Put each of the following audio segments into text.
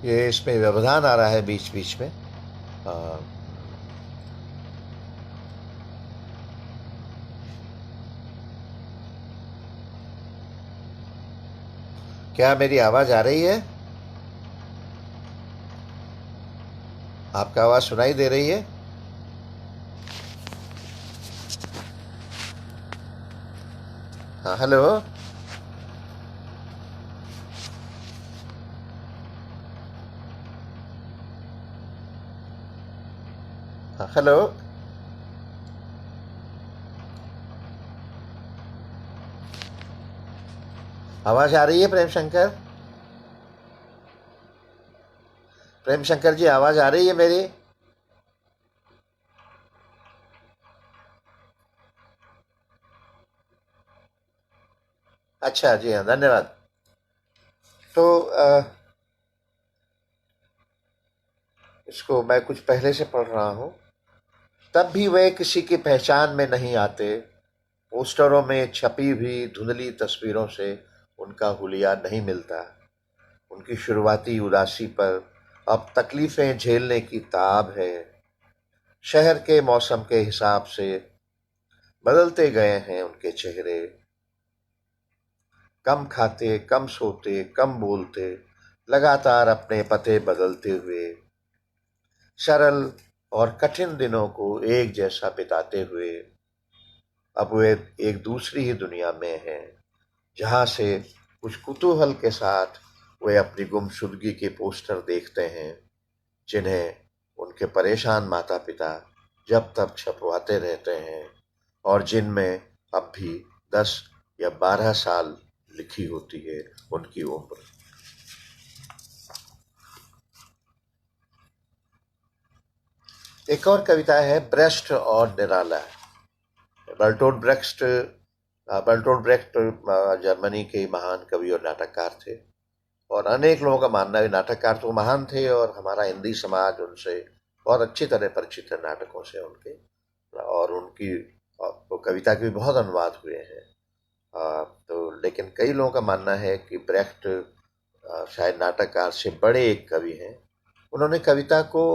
ये इसमें व्यवधान आ रहा है बीच बीच में। क्या मेरी आवाज आ रही है? आपका आवाज सुनाई दे रही है? हाँ, हेलो। हाँ, हेलो। आवाज आ रही है प्रेम शंकर? प्रेम शंकर जी, आवाज आ रही है मेरी? अच्छा जी, हाँ, धन्यवाद। तो इसको मैं कुछ पहले से पढ़ रहा हूँ। तब भी वे किसी की पहचान में नहीं आते। पोस्टरों में छपी हुई धुंधली तस्वीरों से उनका हुलिया नहीं मिलता। उनकी शुरुआती उदासी पर अब तकलीफें झेलने की ताब है। शहर के मौसम के हिसाब से बदलते गए हैं उनके चेहरे। कम खाते, कम सोते, कम बोलते, लगातार अपने पते बदलते हुए, सरल और कठिन दिनों को एक जैसा बिताते हुए अब वे एक दूसरी ही दुनिया में हैं, जहां से कुछ कुतूहल के साथ वे अपनी गुमशुदगी के पोस्टर देखते हैं, जिन्हें उनके परेशान माता पिता जब तक छपवाते रहते हैं, और जिनमें अब भी 10 या 12 साल लिखी होती है उनकी उम्र। एक और कविता है, ब्रेस्ट और निराला। Bertolt Brecht Bertolt Brecht Germany के महान कवि और नाटककार थे, और अनेक लोगों का मानना है नाटककार तो महान थे, और हमारा हिंदी समाज उनसे बहुत अच्छी तरह परिचित है, नाटकों से उनके। और उनकी तो कविता के भी बहुत अनुवाद हुए हैं। तो लेकिन कई लोगों का मानना है कि ब्रेख्ट शायद नाटककार से बड़े एक कवि हैं। उन्होंने कविता को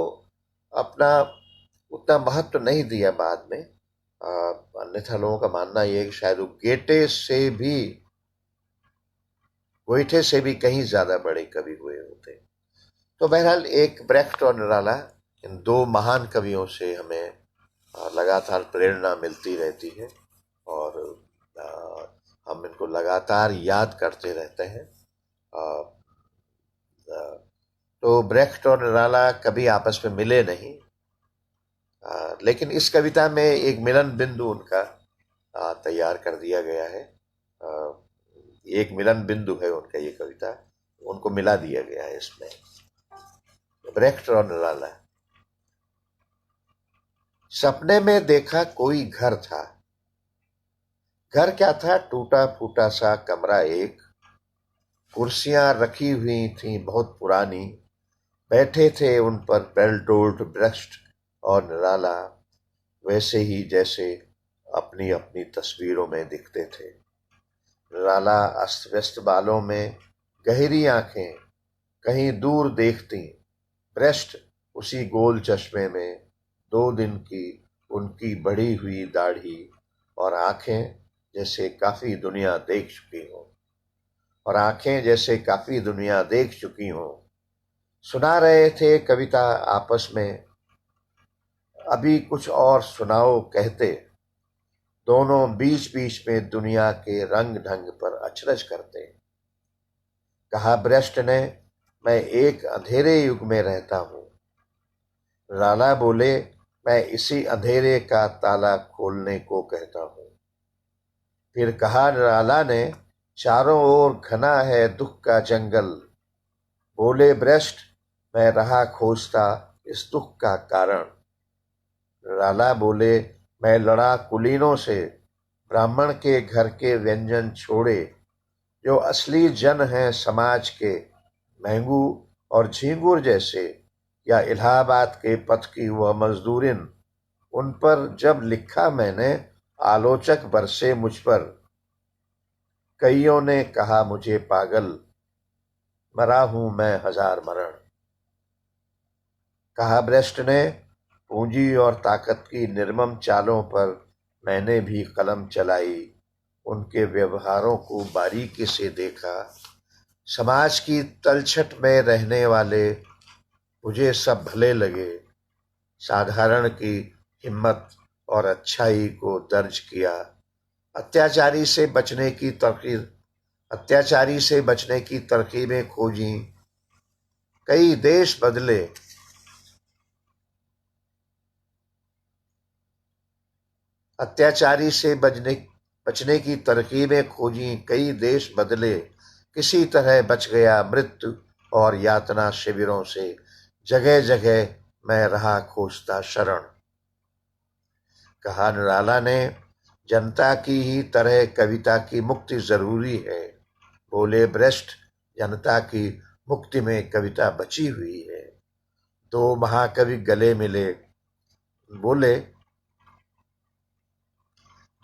अपना उतना महत्व नहीं दिया बाद में। अन्यथा लोगों का मानना यह है कि शायद वो गोइठे से भी कहीं ज्यादा बड़े कवि हुए होते। तो बहरहाल एक ब्रेख्ट और निराला, इन दो महान कवियों से हमें लगातार प्रेरणा मिलती रहती है, और हम इनको लगातार याद करते रहते हैं। तो ब्रेख्ट और निराला कभी आपस में मिले नहीं, लेकिन इस कविता में एक मिलन बिंदु उनका तैयार कर दिया गया है। एक मिलन बिंदु है उनका, ये कविता उनको मिला दिया गया है इसमें, ब्रेख्ट और निराला। सपने में देखा कोई घर था। घर क्या था? टूटा फूटा सा कमरा एक। कुर्सियां रखी हुई थीं बहुत पुरानी। बैठे थे उन पर बेल्टोल्ट ब्रेख्ट और निराला, वैसे ही जैसे अपनी अपनी तस्वीरों में दिखते थे। निराला अस्त व्यस्त बालों में, गहरी आंखें कहीं दूर देखती। ब्रेस्ट उसी गोल चश्मे में, 2 दिन की उनकी बढ़ी हुई दाढ़ी, और आंखें जैसे काफी दुनिया देख चुकी हों। और आंखें जैसे काफी दुनिया देख चुकी हों। सुना रहे थे कविता आपस में, अभी कुछ और सुनाओ कहते। दोनों बीच बीच में दुनिया के रंग ढंग पर अचरज करते। कहा ब्रेस्ट ने, मैं एक अंधेरे युग में रहता हूं। राला बोले, मैं इसी अंधेरे का ताला खोलने को कहता हूं। फिर कहा राला ने, चारों ओर घना है दुख का जंगल। बोले ब्रेस्ट, मैं रहा खोजता इस दुख का कारण। राला बोले, मैं लड़ा कुलीनों से, ब्राह्मण के घर के व्यंजन छोड़े। जो असली जन हैं समाज के, महंगू और झींगुर जैसे, या इलाहाबाद के पथ की वह मजदूरिन, उन पर जब लिखा मैंने, आलोचक बरसे मुझ पर। कईयों ने कहा मुझे पागल, मरा हूं मैं हजार मरण। कहा ब्रेस्ट ने, पूंजी और ताकत की निर्मम चालों पर मैंने भी कलम चलाई, उनके व्यवहारों को बारीकी से देखा। समाज की तलछट में रहने वाले मुझे सब भले लगे। साधारण की हिम्मत और अच्छाई को दर्ज किया। अत्याचारी से बचने की तरकीब अत्याचारी से बचने की तरकीबें खोजी। कई देश बदले। अत्याचारी से बचने की तरकीबें खोजी, कई देश बदले। किसी तरह बच गया मृत्यु और यातना शिविरों से। जगह जगह मैं रहा खोजता शरण। कहा निराला ने, जनता की ही तरह कविता की मुक्ति जरूरी है। बोले ब्रेस्ट, जनता की मुक्ति में कविता बची हुई है। दो महाकवि गले मिले। बोले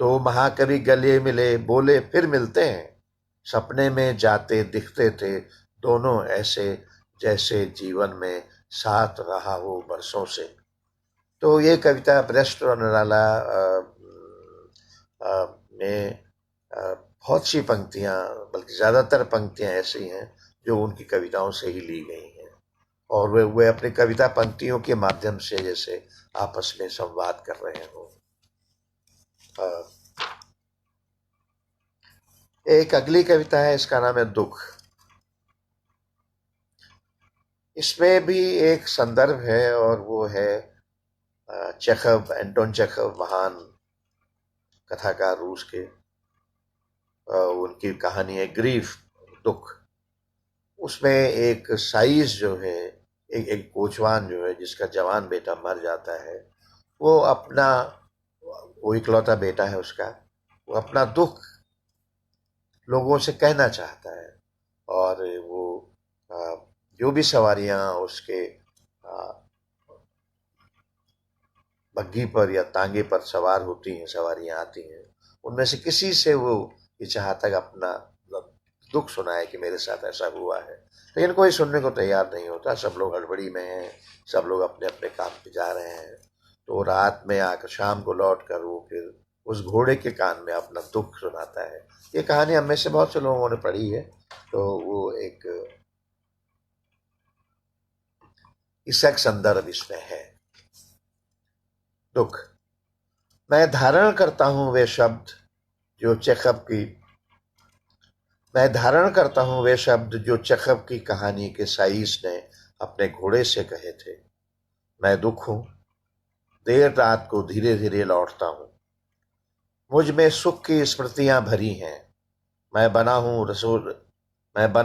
तो महाकवि गले मिले, बोले फिर मिलते हैं। सपने में जाते दिखते थे दोनों ऐसे, जैसे जीवन में साथ रहा हो बरसों से। तो ये कविता ब्रेस्ट और निराला में बहुत सी पंक्तियां, बल्कि ज्यादातर पंक्तियां ऐसी हैं जो उनकी कविताओं से ही ली गई हैं, और वे अपनी कविता पंक्तियों के माध्यम से जैसे आपस में संवाद कर रहे हो। एक अगली कविता है, इसका नाम है दुख। इसमें भी एक संदर्भ है और वो है चेखव, एंटोन चेखव, महान कथाकार रूस के। उनकी कहानी है ग्रीफ, दुख। उसमें एक साइज जो है, एक कोचवान जो है जिसका जवान बेटा मर जाता है, वो इकलौता बेटा है उसका, वो अपना दुख लोगों से कहना चाहता है। और वो जो भी सवारियां उसके बग्घी पर या तांगे पर सवार होती हैं, सवारियां आती हैं, उनमें से किसी से वो ये चाहता है अपना दुख सुनाए कि मेरे साथ ऐसा हुआ है, लेकिन कोई सुनने को तैयार नहीं होता। सब लोग हड़बड़ी में हैं, सब लोग अपने अपने काम पे जा रहे हैं। तो रात में आकर शाम को लौट कर वो फिर उस घोड़े के कान में अपना दुख सुनाता है। ये कहानी हम में से बहुत से लोगों ने पढ़ी है। तो वो इसका एक संदर्भ इसमें है, दुख। मैं धारण करता हूं वे शब्द जो चेखव की कहानी के साइस ने अपने घोड़े से कहे थे। मैं दुख हूं, देर रात को धीरे धीरे लौटता हूं। मुझ में सुख की स्मृतियां भरी हैं। मैं बना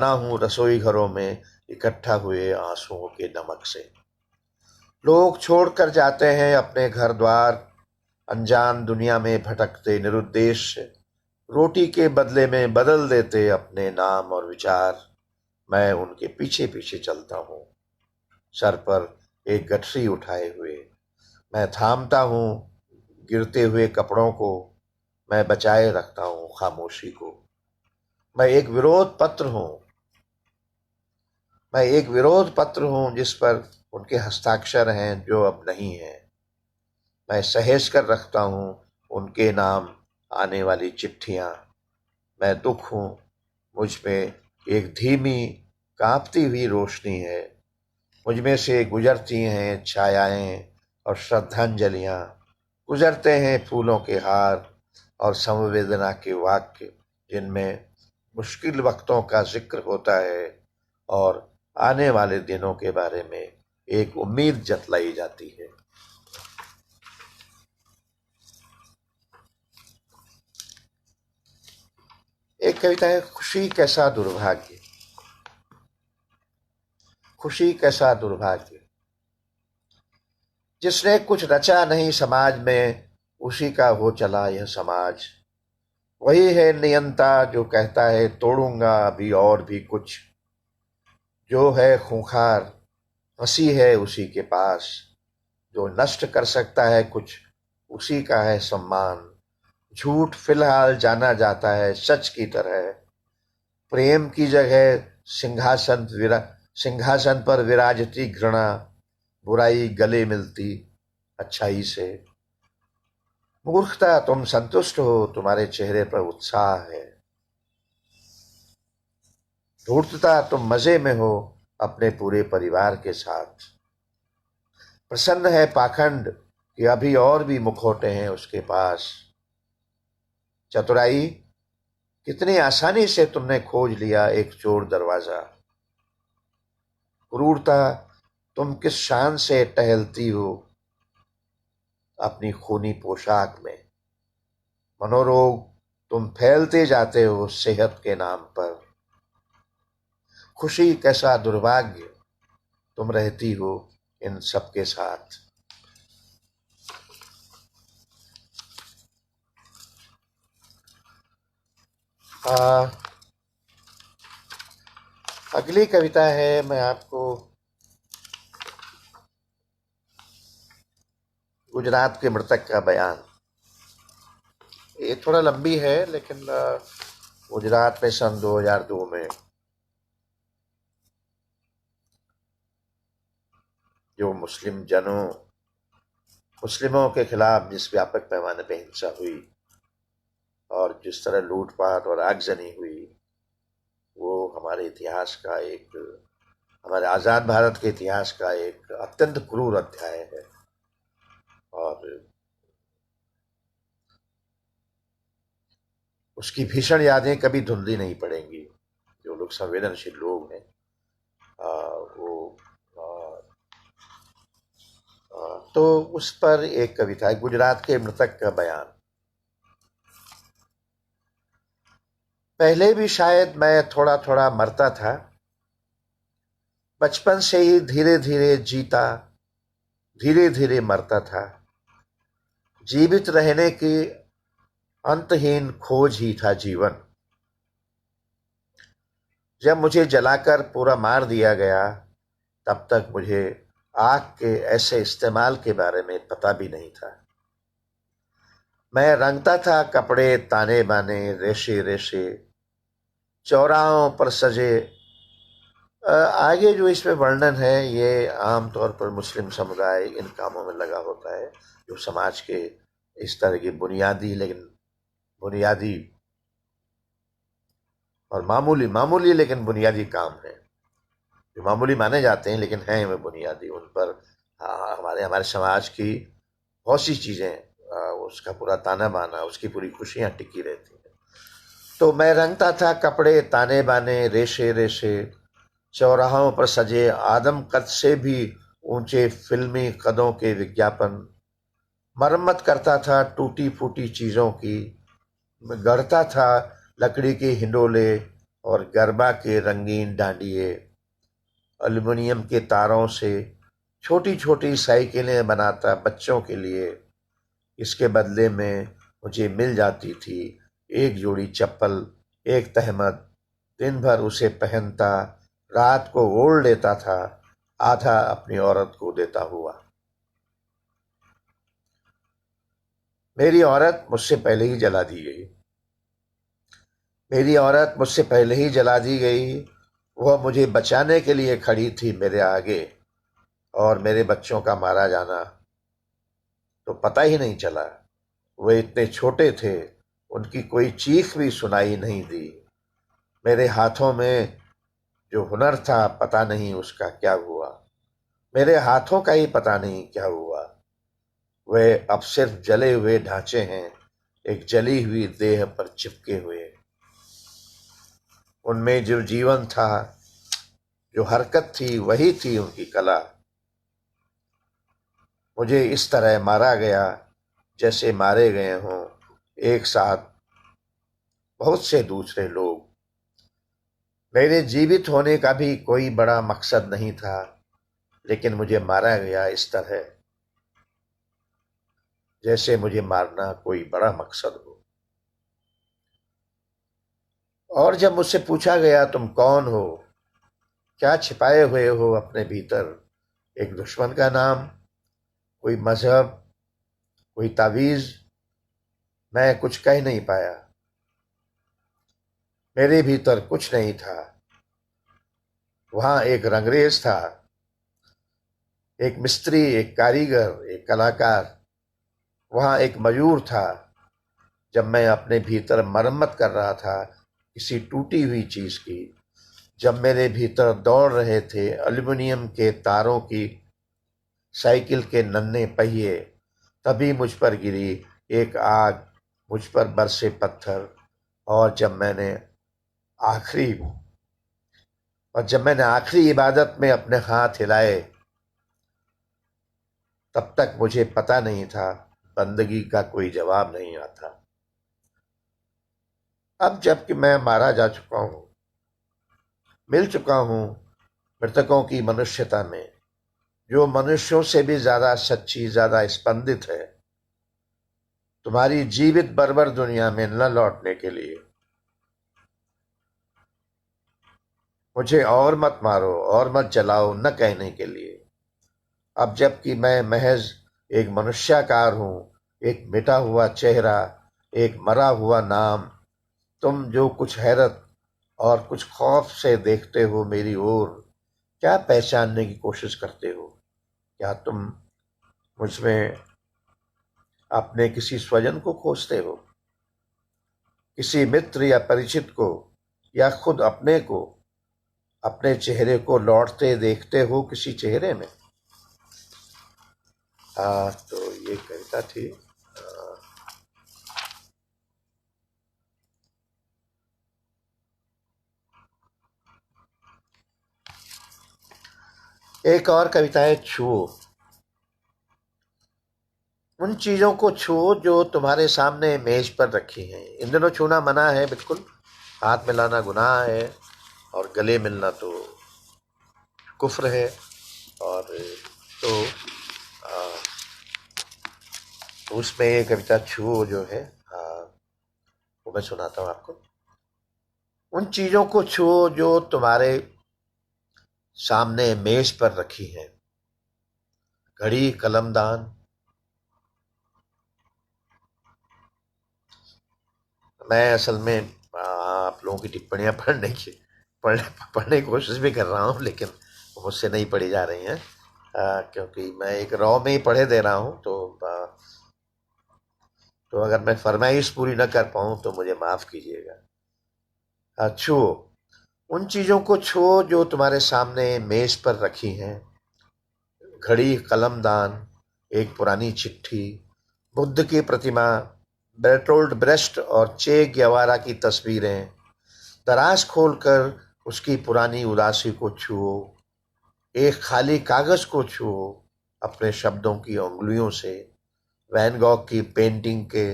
हूं रसोई घरों में इकट्ठा हुए आंसुओं के नमक से। लोग छोड़कर जाते हैं अपने घर द्वार, अनजान दुनिया में भटकते निरुद्देश्य, रोटी के बदले में बदल देते अपने नाम और विचार। मैं उनके पीछे पीछे चलता हूँ, सर पर एक गठरी उठाए हुए। मैं थामता हूँ गिरते हुए कपड़ों को, मैं बचाए रखता हूँ खामोशी को। मैं एक विरोध पत्र हूँ जिस पर उनके हस्ताक्षर हैं जो अब नहीं है। मैं सहेज कर रखता हूँ उनके नाम आने वाली चिट्ठियां। मैं दुख हूँ, मुझ में एक धीमी कांपती हुई रोशनी है। मुझ में से गुजरती हैं छायाएं और श्रद्धांजलियां, गुजरते हैं फूलों के हार और संवेदना के वाक्य, जिनमें मुश्किल वक्तों का जिक्र होता है और आने वाले दिनों के बारे में एक उम्मीद जतलाई जाती है। एक कविता है, खुशी कैसा दुर्भाग्य। खुशी कैसा दुर्भाग्य, जिसने कुछ रचा नहीं समाज में, उसी का हो चला यह समाज। वही है नियंता जो कहता है तोड़ूंगा अभी और भी कुछ। जो है खूंखार हंसी है उसी के पास, जो नष्ट कर सकता है कुछ उसी का है सम्मान। झूठ फिलहाल जाना जाता है सच की तरह, प्रेम की जगह सिंहासन पर विराजती घृणा। बुराई गले मिलती अच्छाई से। मूर्खता तुम संतुष्ट हो, तुम्हारे चेहरे पर उत्साह है। धूर्तता तुम मजे में हो अपने पूरे परिवार के साथ। प्रसन्न है पाखंड कि अभी और भी मुखौटे हैं उसके पास। चतुराई कितनी आसानी से तुमने खोज लिया एक चोर दरवाजा। क्रूरता तुम किस शान से टहलती हो अपनी खूनी पोशाक में। मनोरोग तुम फैलते जाते हो सेहत के नाम पर। खुशी कैसा दुर्भाग्य तुम रहती हो इन सबके साथ। आ, अगली कविता है, मैं आपको गुजरात के मृतक का बयान। ये थोड़ा लंबी है लेकिन गुजरात में सन 2002 में जो मुस्लिमों के खिलाफ जिस व्यापक पैमाने पर हिंसा हुई और जिस तरह लूटपाट और आगजनी हुई, वो हमारे इतिहास का हमारे आज़ाद भारत के इतिहास का एक अत्यंत क्रूर अध्याय है। और उसकी भीषण यादें कभी धुंधली नहीं पड़ेंगी। जो लोग संवेदनशील लोग हैं वो तो उस पर एक कविता है, गुजरात के मृतक का बयान। पहले भी शायद मैं थोड़ा थोड़ा मरता था, बचपन से ही धीरे धीरे जीता, धीरे धीरे मरता था। जीवित रहने की अंतहीन खोज ही था जीवन। जब मुझे जलाकर पूरा मार दिया गया, तब तक मुझे आग के ऐसे इस्तेमाल के बारे में पता भी नहीं था। मैं रंगता था कपड़े ताने बाने, रेशे रेशे, चौराहों पर सजे। आगे जो इसमें वर्णन है ये आमतौर पर मुस्लिम समुदाय इन कामों में लगा होता है, जो समाज के इस तरह की बुनियादी और मामूली मामूली लेकिन बुनियादी काम है, जो मामूली माने जाते हैं लेकिन हैं वे बुनियादी। उन पर हमारे हमारे समाज की बहुत सी चीजें, उसका पूरा ताना बाना, उसकी पूरी खुशियां टिकी रहती हैं। तो मैं रंगता था कपड़े ताने बाने, रेशे रेशे, चौराहों पर सजे आदम कद से भी ऊंचे फिल्मी कदों के विज्ञापन। मरम्मत करता था टूटी फूटी चीजों की, गढ़ता था लकड़ी के हिंडोले और गरबा के रंगीन डांडिए। एल्युमिनियम के तारों से छोटी छोटी साइकिलें बनाता बच्चों के लिए। इसके बदले में मुझे मिल जाती थी एक जोड़ी चप्पल, एक तहमद। दिन भर उसे पहनता, रात को ओढ़ लेता था, आधा अपनी औरत को देता हुआ। मेरी औरत मुझसे पहले ही जला दी गई। मेरी औरत मुझसे पहले ही जला दी गई। वह मुझे बचाने के लिए खड़ी थी मेरे आगे, और मेरे बच्चों का मारा जाना तो पता ही नहीं चला। वे इतने छोटे थे, उनकी कोई चीख भी सुनाई नहीं दी। मेरे हाथों में जो हुनर था, पता नहीं उसका क्या हुआ। मेरे हाथों का ही पता नहीं क्या हुआ। वे अब सिर्फ जले हुए ढांचे हैं, एक जली हुई देह पर चिपके हुए। उनमें जो जीवन था, जो हरकत थी, वही थी उनकी कला। मुझे इस तरह मारा गया जैसे मारे गए हों एक साथ बहुत से दूसरे लोग। मेरे जीवित होने का भी कोई बड़ा मकसद नहीं था, लेकिन मुझे मारा गया इस तरह जैसे मुझे मारना कोई बड़ा मकसद हो। और जब मुझसे पूछा गया तुम कौन हो, क्या छिपाए हुए हो अपने भीतर, एक दुश्मन का नाम, कोई मजहब, कोई तावीज, मैं कुछ कह नहीं पाया। मेरे भीतर कुछ नहीं था। वहां एक रंगरेज था, एक मिस्त्री, एक कारीगर, एक कलाकार, वहाँ एक मयूर था। जब मैं अपने भीतर मरम्मत कर रहा था किसी टूटी हुई चीज की, जब मेरे भीतर दौड़ रहे थे एल्युमिनियम के तारों की साइकिल के नन्हे पहिए, तभी मुझ पर गिरी एक आग, मुझ पर बरसे पत्थर। और आखिरी जब मैंने आखिरी इबादत में अपने हाथ हिलाए, तब तक मुझे पता नहीं था बंदगी का कोई जवाब नहीं आता। अब जबकि मैं मारा जा चुका हूं, मिल चुका हूं मृतकों की मनुष्यता में, जो मनुष्यों से भी ज्यादा सच्ची, ज्यादा स्पंदित है, तुम्हारी जीवित बर्बर दुनिया में न लौटने के लिए मुझे और मत मारो और मत जलाओ न कहने के लिए। अब जबकि मैं महज एक मनुष्याकार हूं, एक मिटा हुआ चेहरा, एक मरा हुआ नाम, तुम जो कुछ हैरत और कुछ खौफ से देखते हो मेरी ओर, क्या पहचानने की कोशिश करते हो? क्या तुम मुझमें अपने किसी स्वजन को खोजते हो, किसी मित्र या परिचित को, या खुद अपने को, अपने चेहरे को लौटते देखते हो किसी चेहरे में? तो ये कविता थी। एक और कविता है, छुओ। उन चीजों को छुओ जो तुम्हारे सामने मेज पर रखी हैं। इन दिनों छूना मना है, बिल्कुल। हाथ मिलाना गुनाह है और गले मिलना तो कुफ्र है। और तो उसमें ये कविता छुओ जो है, वो मैं सुनाता हूँ आपको। उन चीजों को छुओ जो तुम्हारे सामने मेज पर रखी हैं, घड़ी, कलमदान। मैं असल में आप लोगों की टिप्पणियां पढ़ने पढ़ने की कोशिश भी कर रहा हूँ, लेकिन वो मुझसे नहीं पढ़ी जा रही हैं, क्योंकि मैं एक रॉ में ही पढ़े दे रहा हूँ। तो अगर मैं फरमाइश पूरी न कर पाऊँ तो मुझे माफ कीजिएगा। छुओ। उन चीजों को छुओ जो तुम्हारे सामने मेज पर रखी हैं, घड़ी, कलमदान, एक पुरानी चिट्ठी, बुद्ध की प्रतिमा, बेर्टोल्ड ब्रेस्ट और चे ग्यावारा की तस्वीरें। दराज खोलकर उसकी पुरानी उदासी को छुओ, एक खाली कागज को छुओ अपने शब्दों की उंगलियों से, वैन गॉग की पेंटिंग के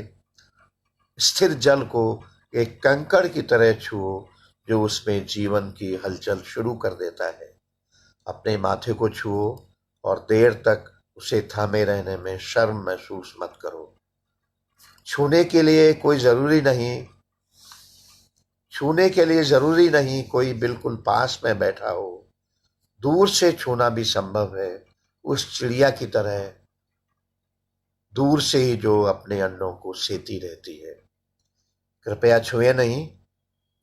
स्थिर जल को एक कंकड़ की तरह छुओ जो उसमें जीवन की हलचल शुरू कर देता है। अपने माथे को छुओ और देर तक उसे थामे रहने में शर्म महसूस मत करो। छूने के लिए कोई जरूरी नहीं छूने के लिए जरूरी नहीं कोई बिल्कुल पास में बैठा हो। दूर से छूना भी संभव है, उस चिड़िया की तरह, दूर से ही जो अपने अंडों को सेती रहती है। कृपया छुए नहीं,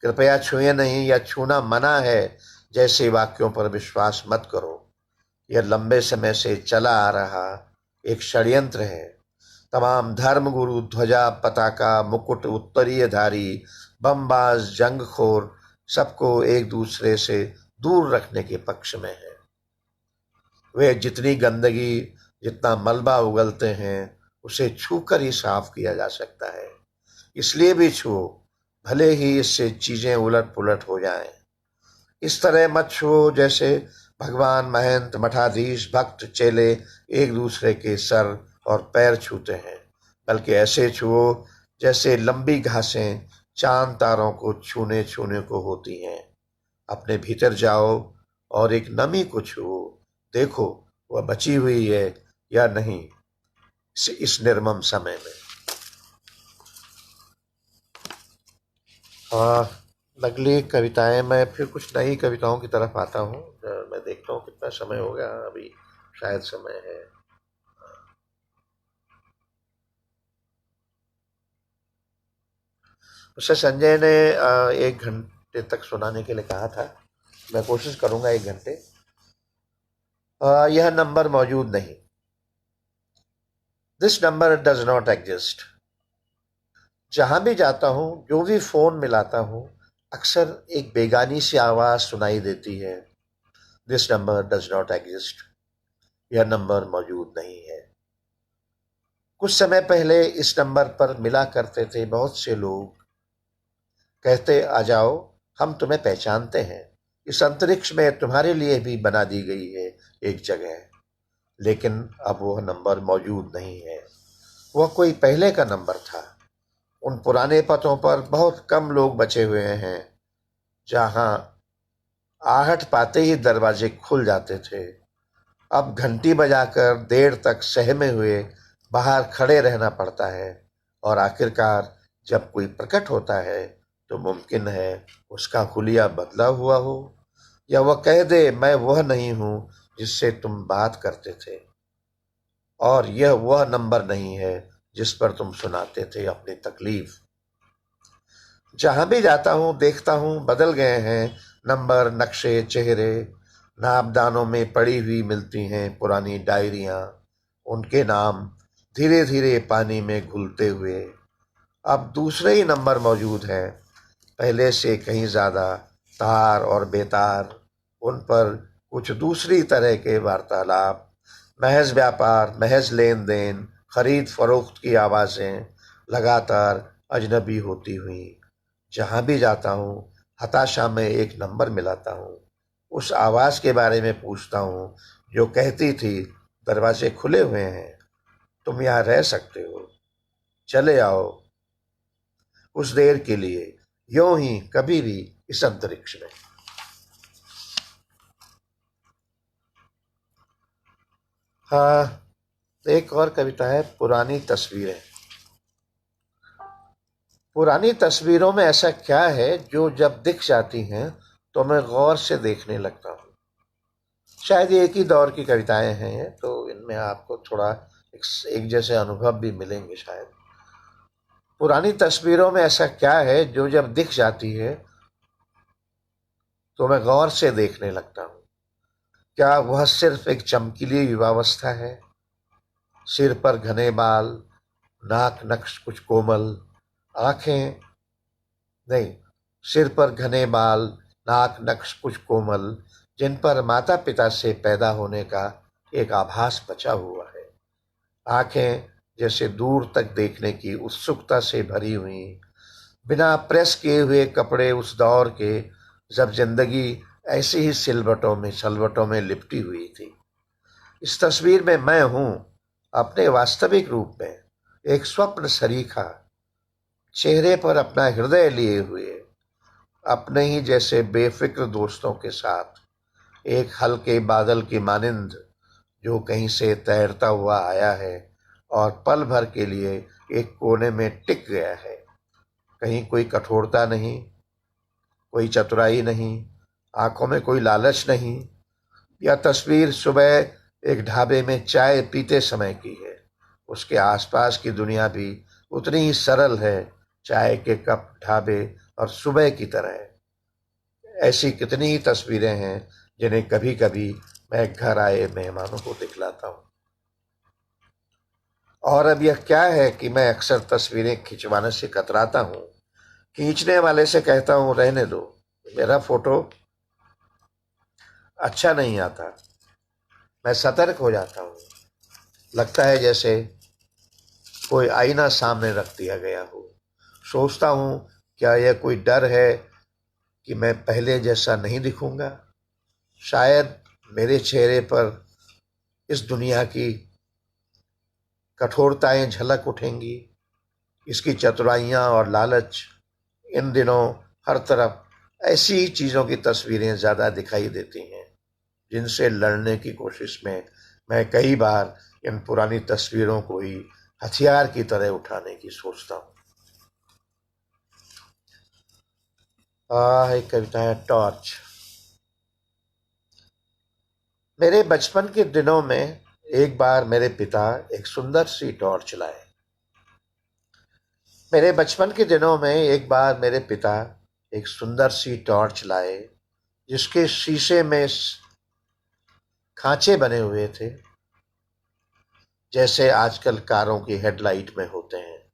कृपया छुए नहीं, या छूना मना है जैसे वाक्यों पर विश्वास मत करो। यह लंबे समय से चला आ रहा एक षड्यंत्र है। तमाम धर्मगुरु, ध्वजा, पताका, मुकुट, उत्तरीयधारी, बमबाज, जंगखोर, सबको एक दूसरे से दूर रखने के पक्ष में है। वे जितनी गंदगी, जितना मलबा उगलते हैं, उसे छूकर ही साफ किया जा सकता है। इसलिए भी छुओ, भले ही इससे चीजें उलट पुलट हो जाएं। इस तरह मत छुओ जैसे भगवान, महंत, मठाधीश, भक्त, चेले एक दूसरे के सर और पैर छूते हैं, बल्कि ऐसे छुओ जैसे लंबी घासें चांद तारों को छूने छूने को होती हैं। अपने भीतर जाओ और एक नमी को छुओ, देखो वह बची हुई है या नहीं इस निर्मम समय में। अगली कविताएं, मैं फिर कुछ नई कविताओं की तरफ आता हूँ। मैं देखता हूँ कितना समय हो गया, अभी शायद समय है। उससे संजय ने 1 घंटे तक सुनाने के लिए कहा था। मैं कोशिश करूंगा 1 घंटे। यह नंबर मौजूद नहीं। This number does not exist. जहां भी जाता हूं, जो भी फोन मिलाता हूं, अक्सर एक बेगानी सी आवाज सुनाई देती है, this number does not exist. यह नंबर मौजूद नहीं है। कुछ समय पहले इस नंबर पर मिला करते थे बहुत से लोग, कहते आ जाओ, हम तुम्हें पहचानते हैं, इस अंतरिक्ष में तुम्हारे लिए भी बना दी गई है एक जगह। लेकिन अब वह नंबर मौजूद नहीं है। वह कोई पहले का नंबर था। उन पुराने पतों पर बहुत कम लोग बचे हुए हैं, जहां आहट पाते ही दरवाजे खुल जाते थे। अब घंटी बजाकर देर तक सहमे हुए बाहर खड़े रहना पड़ता है, और आखिरकार जब कोई प्रकट होता है तो मुमकिन है उसका हुलिया बदला हुआ हो, या वह कह दे मैं वह नहीं हूं जिससे तुम बात करते थे, और यह वह नंबर नहीं है जिस पर तुम सुनाते थे अपनी तकलीफ। जहां भी जाता हूं देखता हूं बदल गए हैं नंबर, नक्शे, चेहरे। नामदानों में पड़ी हुई मिलती हैं पुरानी डायरियां, उनके नाम धीरे धीरे पानी में घुलते हुए। अब दूसरे ही नंबर मौजूद हैं, पहले से कहीं ज्यादा तार और बेतार। उन पर कुछ दूसरी तरह के वार्तालाप, महज व्यापार, महज लेन देन, खरीद फरोख्त की आवाजें लगातार अजनबी होती हुई। जहां भी जाता हूं हताशा में एक नंबर मिलाता हूं, उस आवाज के बारे में पूछता हूं जो कहती थी दरवाजे खुले हुए हैं, तुम यहां रह सकते हो, चले आओ कुछ देर के लिए, यूं ही कभी भी इस अंतरिक्ष में। हाँ, एक और कविता है, पुरानी तस्वीरें। पुरानी तस्वीरों में ऐसा क्या है जो जब दिख जाती हैं तो मैं गौर से देखने लगता हूँ। शायद ये एक ही दौर की कविताएं हैं, तो इनमें आपको थोड़ा एक जैसे अनुभव भी मिलेंगे शायद। पुरानी तस्वीरों में ऐसा क्या है जो जब दिख जाती है तो मैं गौर से देखने लगता हूँ। क्या वह सिर्फ एक चमकीली युवावस्था है? सिर पर घने बाल, नाक नक्श कुछ कोमल, आंखें नहीं, सिर पर घने बाल, नाक नक्श कुछ कोमल, जिन पर माता पिता से पैदा होने का एक आभास बचा हुआ है। आंखें जैसे दूर तक देखने की उत्सुकता से भरी हुई, बिना प्रेस किए हुए कपड़े उस दौर के जब जिंदगी ऐसी ही सलवटों में लिपटी हुई थी। इस तस्वीर में मैं हूं अपने वास्तविक रूप में, एक स्वप्न सरीखा, चेहरे पर अपना हृदय लिए हुए, अपने ही जैसे बेफिक्र दोस्तों के साथ, एक हल्के बादल की मानिंद जो कहीं से तैरता हुआ आया है और पल भर के लिए एक कोने में टिक गया है। कहीं कोई कठोरता नहीं, कोई चतुराई नहीं, आंखों में कोई लालच नहीं। यह तस्वीर सुबह एक ढाबे में चाय पीते समय की है। उसके आसपास की दुनिया भी उतनी ही सरल है, चाय के कप, ढाबे और सुबह की तरह। ऐसी कितनी ही तस्वीरें हैं जिन्हें कभी कभी मैं घर आए मेहमानों को दिखलाता हूँ। और अब यह क्या है कि मैं अक्सर तस्वीरें खिंचवाने से कतराता हूँ। खींचने वाले से कहता हूँ रहने दो, मेरा फोटो अच्छा नहीं आता। मैं सतर्क हो जाता हूँ, लगता है जैसे कोई आईना सामने रख दिया गया हो। सोचता हूँ क्या यह कोई डर है कि मैं पहले जैसा नहीं दिखूंगा? शायद मेरे चेहरे पर इस दुनिया की कठोरताएं झलक उठेंगी, इसकी चतुराइयां और लालच। इन दिनों हर तरफ ऐसी ही चीजों की तस्वीरें ज्यादा दिखाई देती हैं, जिनसे लड़ने की कोशिश में मैं कई बार इन पुरानी तस्वीरों को ही हथियार की तरह उठाने की सोचता हूँ। एक कविता है, टॉर्च। मेरे बचपन के दिनों में एक बार मेरे पिता एक सुंदर सी टॉर्च लाए। मेरे बचपन के दिनों में एक बार मेरे पिता एक सुंदर सी टॉर्च लाए, जिसके शीशे में खांचे बने हुए थे, जैसे आजकल कारों की हेडलाइट में होते हैं।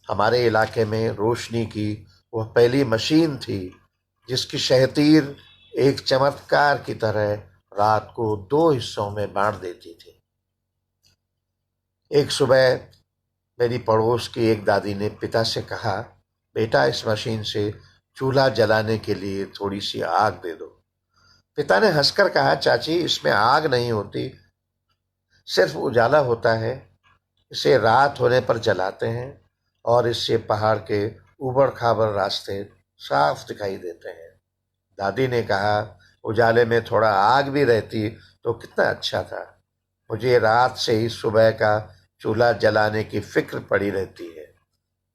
हमारे इलाके में रोशनी की वह पहली मशीन थी जिसकी शहतीर एक चमत्कार की तरह रात को दो हिस्सों में बांट देती थी। एक सुबह मेरी पड़ोस की एक दादी ने पिता से कहा, बेटा इस मशीन से चूल्हा जलाने के लिए थोड़ी सी आग दे दो। पिता ने हंसकर कहा, चाची इसमें आग नहीं होती, सिर्फ उजाला होता है। इसे रात होने पर जलाते हैं और इससे पहाड़ के ऊबड़ खाबड़ रास्ते साफ दिखाई देते हैं। दादी ने कहा, उजाले में थोड़ा आग भी रहती तो कितना अच्छा था। मुझे रात से ही सुबह का चूल्हा जलाने की फिक्र पड़ी रहती है।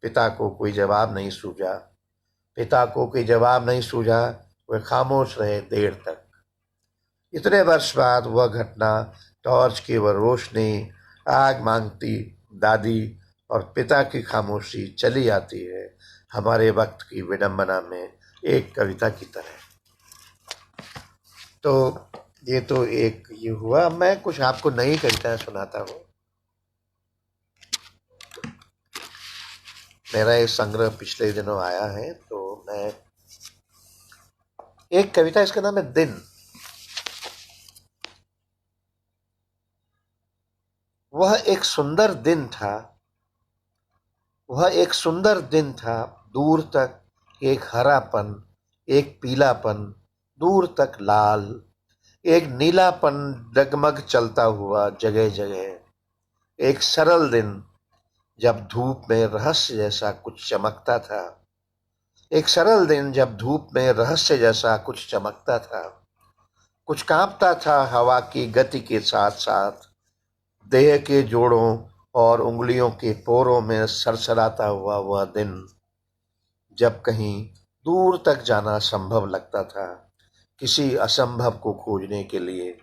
पिता को कोई जवाब नहीं सूझा। वे खामोश रहे देर तक। इतने वर्ष बाद वह घटना, टॉर्च की वह रोशनी, आग मांगती दादी और पिता की खामोशी चली आती है हमारे वक्त की विडंबना में एक कविता की तरह। तो ये तो एक ये हुआ। मैं कुछ आपको नई कविताएं सुनाता हूँ। मेरा एक संग्रह पिछले दिनों आया है, तो मैं एक कविता, इसका नाम है दिन। वह एक सुंदर दिन था, दूर तक एक हरापन, एक पीलापन, दूर तक लाल, एक नीलापन डगमग चलता हुआ जगह जगह। एक सरल दिन जब धूप में रहस्य जैसा कुछ चमकता था। कुछ कांपता था हवा की गति के साथ साथ, देह के जोड़ों और उंगलियों के पोरों में सरसराता हुआ वह दिन, जब कहीं दूर तक जाना संभव लगता था, किसी असंभव को खोजने के लिए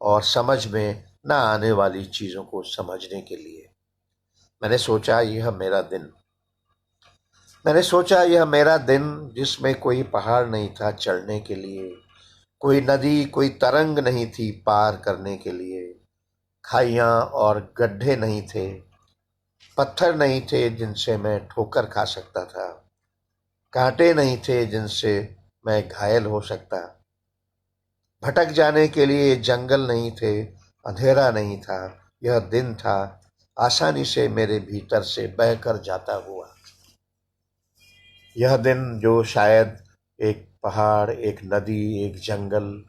और समझ में न आने वाली चीजों को समझने के लिए। मैंने सोचा यह मेरा दिन जिसमें कोई पहाड़ नहीं था चढ़ने के लिए, कोई नदी, कोई तरंग नहीं थी पार करने के लिए, खाइयां और गड्ढे नहीं थे, पत्थर नहीं थे जिनसे मैं ठोकर खा सकता था, कांटे नहीं थे जिनसे मैं घायल हो सकता, भटक जाने के लिए जंगल नहीं थे, अंधेरा नहीं था। यह दिन था आसानी से मेरे भीतर से बहकर जाता हुआ। यह दिन जो शायद एक पहाड़, एक नदी, एक जंगल,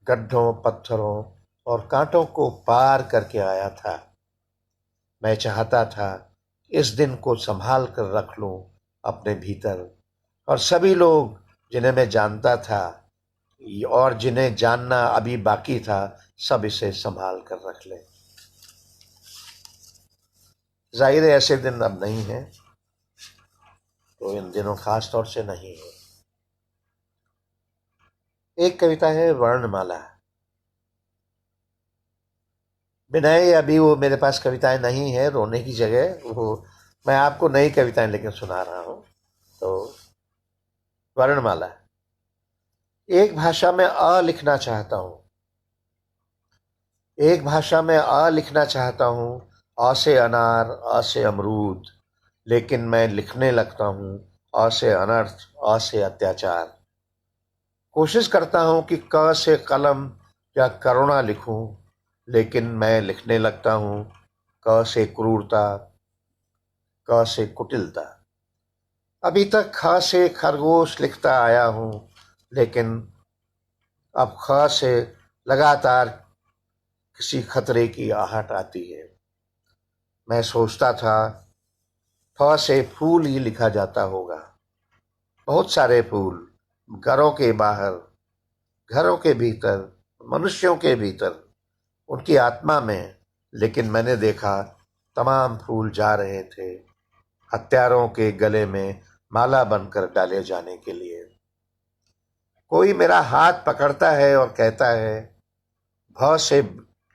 गड्ढों, पत्थरों और कांटों को पार करके आया था। मैं चाहता था इस दिन को संभाल कर रख लूं अपने भीतर, और सभी लोग जिन्हें मैं जानता था और जिन्हें जानना अभी बाकी था, सब इसे संभाल कर रख लें। जाहिर है ऐसे दिन अब नहीं है, तो इन दिनों खास तौर से नहीं है। एक कविता है वर्णमाला। विनय, अभी वो मेरे पास कविताएं नहीं है, रोने की जगह वो मैं आपको नई कविताएं लेकर सुना रहा हूं। तो वर्णमाला। एक भाषा में अ लिखना चाहता हूं, अ से अनार, अ से अमरूद, लेकिन मैं लिखने लगता हूं अ से अनर्थ, अ से अत्याचार। कोशिश करता हूं कि क से कलम या करुणा लिखूं, लेकिन मैं लिखने लगता हूं क से क्रूरता, क से कुटिलता। अभी तक ख से खरगोश लिखता आया हूं, लेकिन अब ख से लगातार किसी खतरे की आहट आती है। मैं सोचता था फ से फूल ही लिखा जाता होगा। बहुत सारे फूल, घरों के बाहर, घरों के भीतर, मनुष्यों के भीतर, उनकी आत्मा में। लेकिन मैंने देखा तमाम फूल जा रहे थे हत्यारों के गले में माला बनकर डाले जाने के लिए। कोई मेरा हाथ पकड़ता है और कहता है, भ से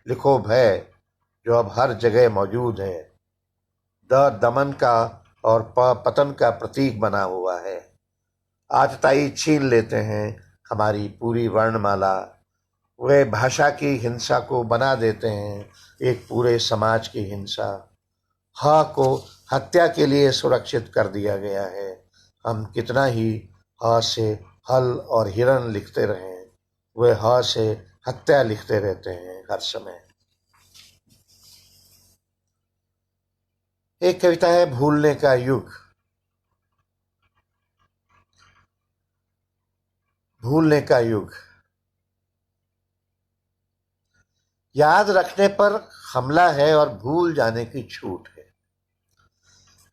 लिखो भय, जो अब हर जगह मौजूद है। द दमन का और प पतन का प्रतीक बना हुआ है। आतताई छीन लेते हैं हमारी पूरी वर्णमाला, वे भाषा की हिंसा को बना देते हैं एक पूरे समाज की हिंसा। ह को हत्या के लिए सुरक्षित कर दिया गया है। हम कितना ही ह से हल और हिरण लिखते रहें, वे ह से हत्या लिखते रहते हैं हर समय। एक कविता है भूलने का युग। भूलने का युग। याद रखने पर हमला है और भूल जाने की छूट है।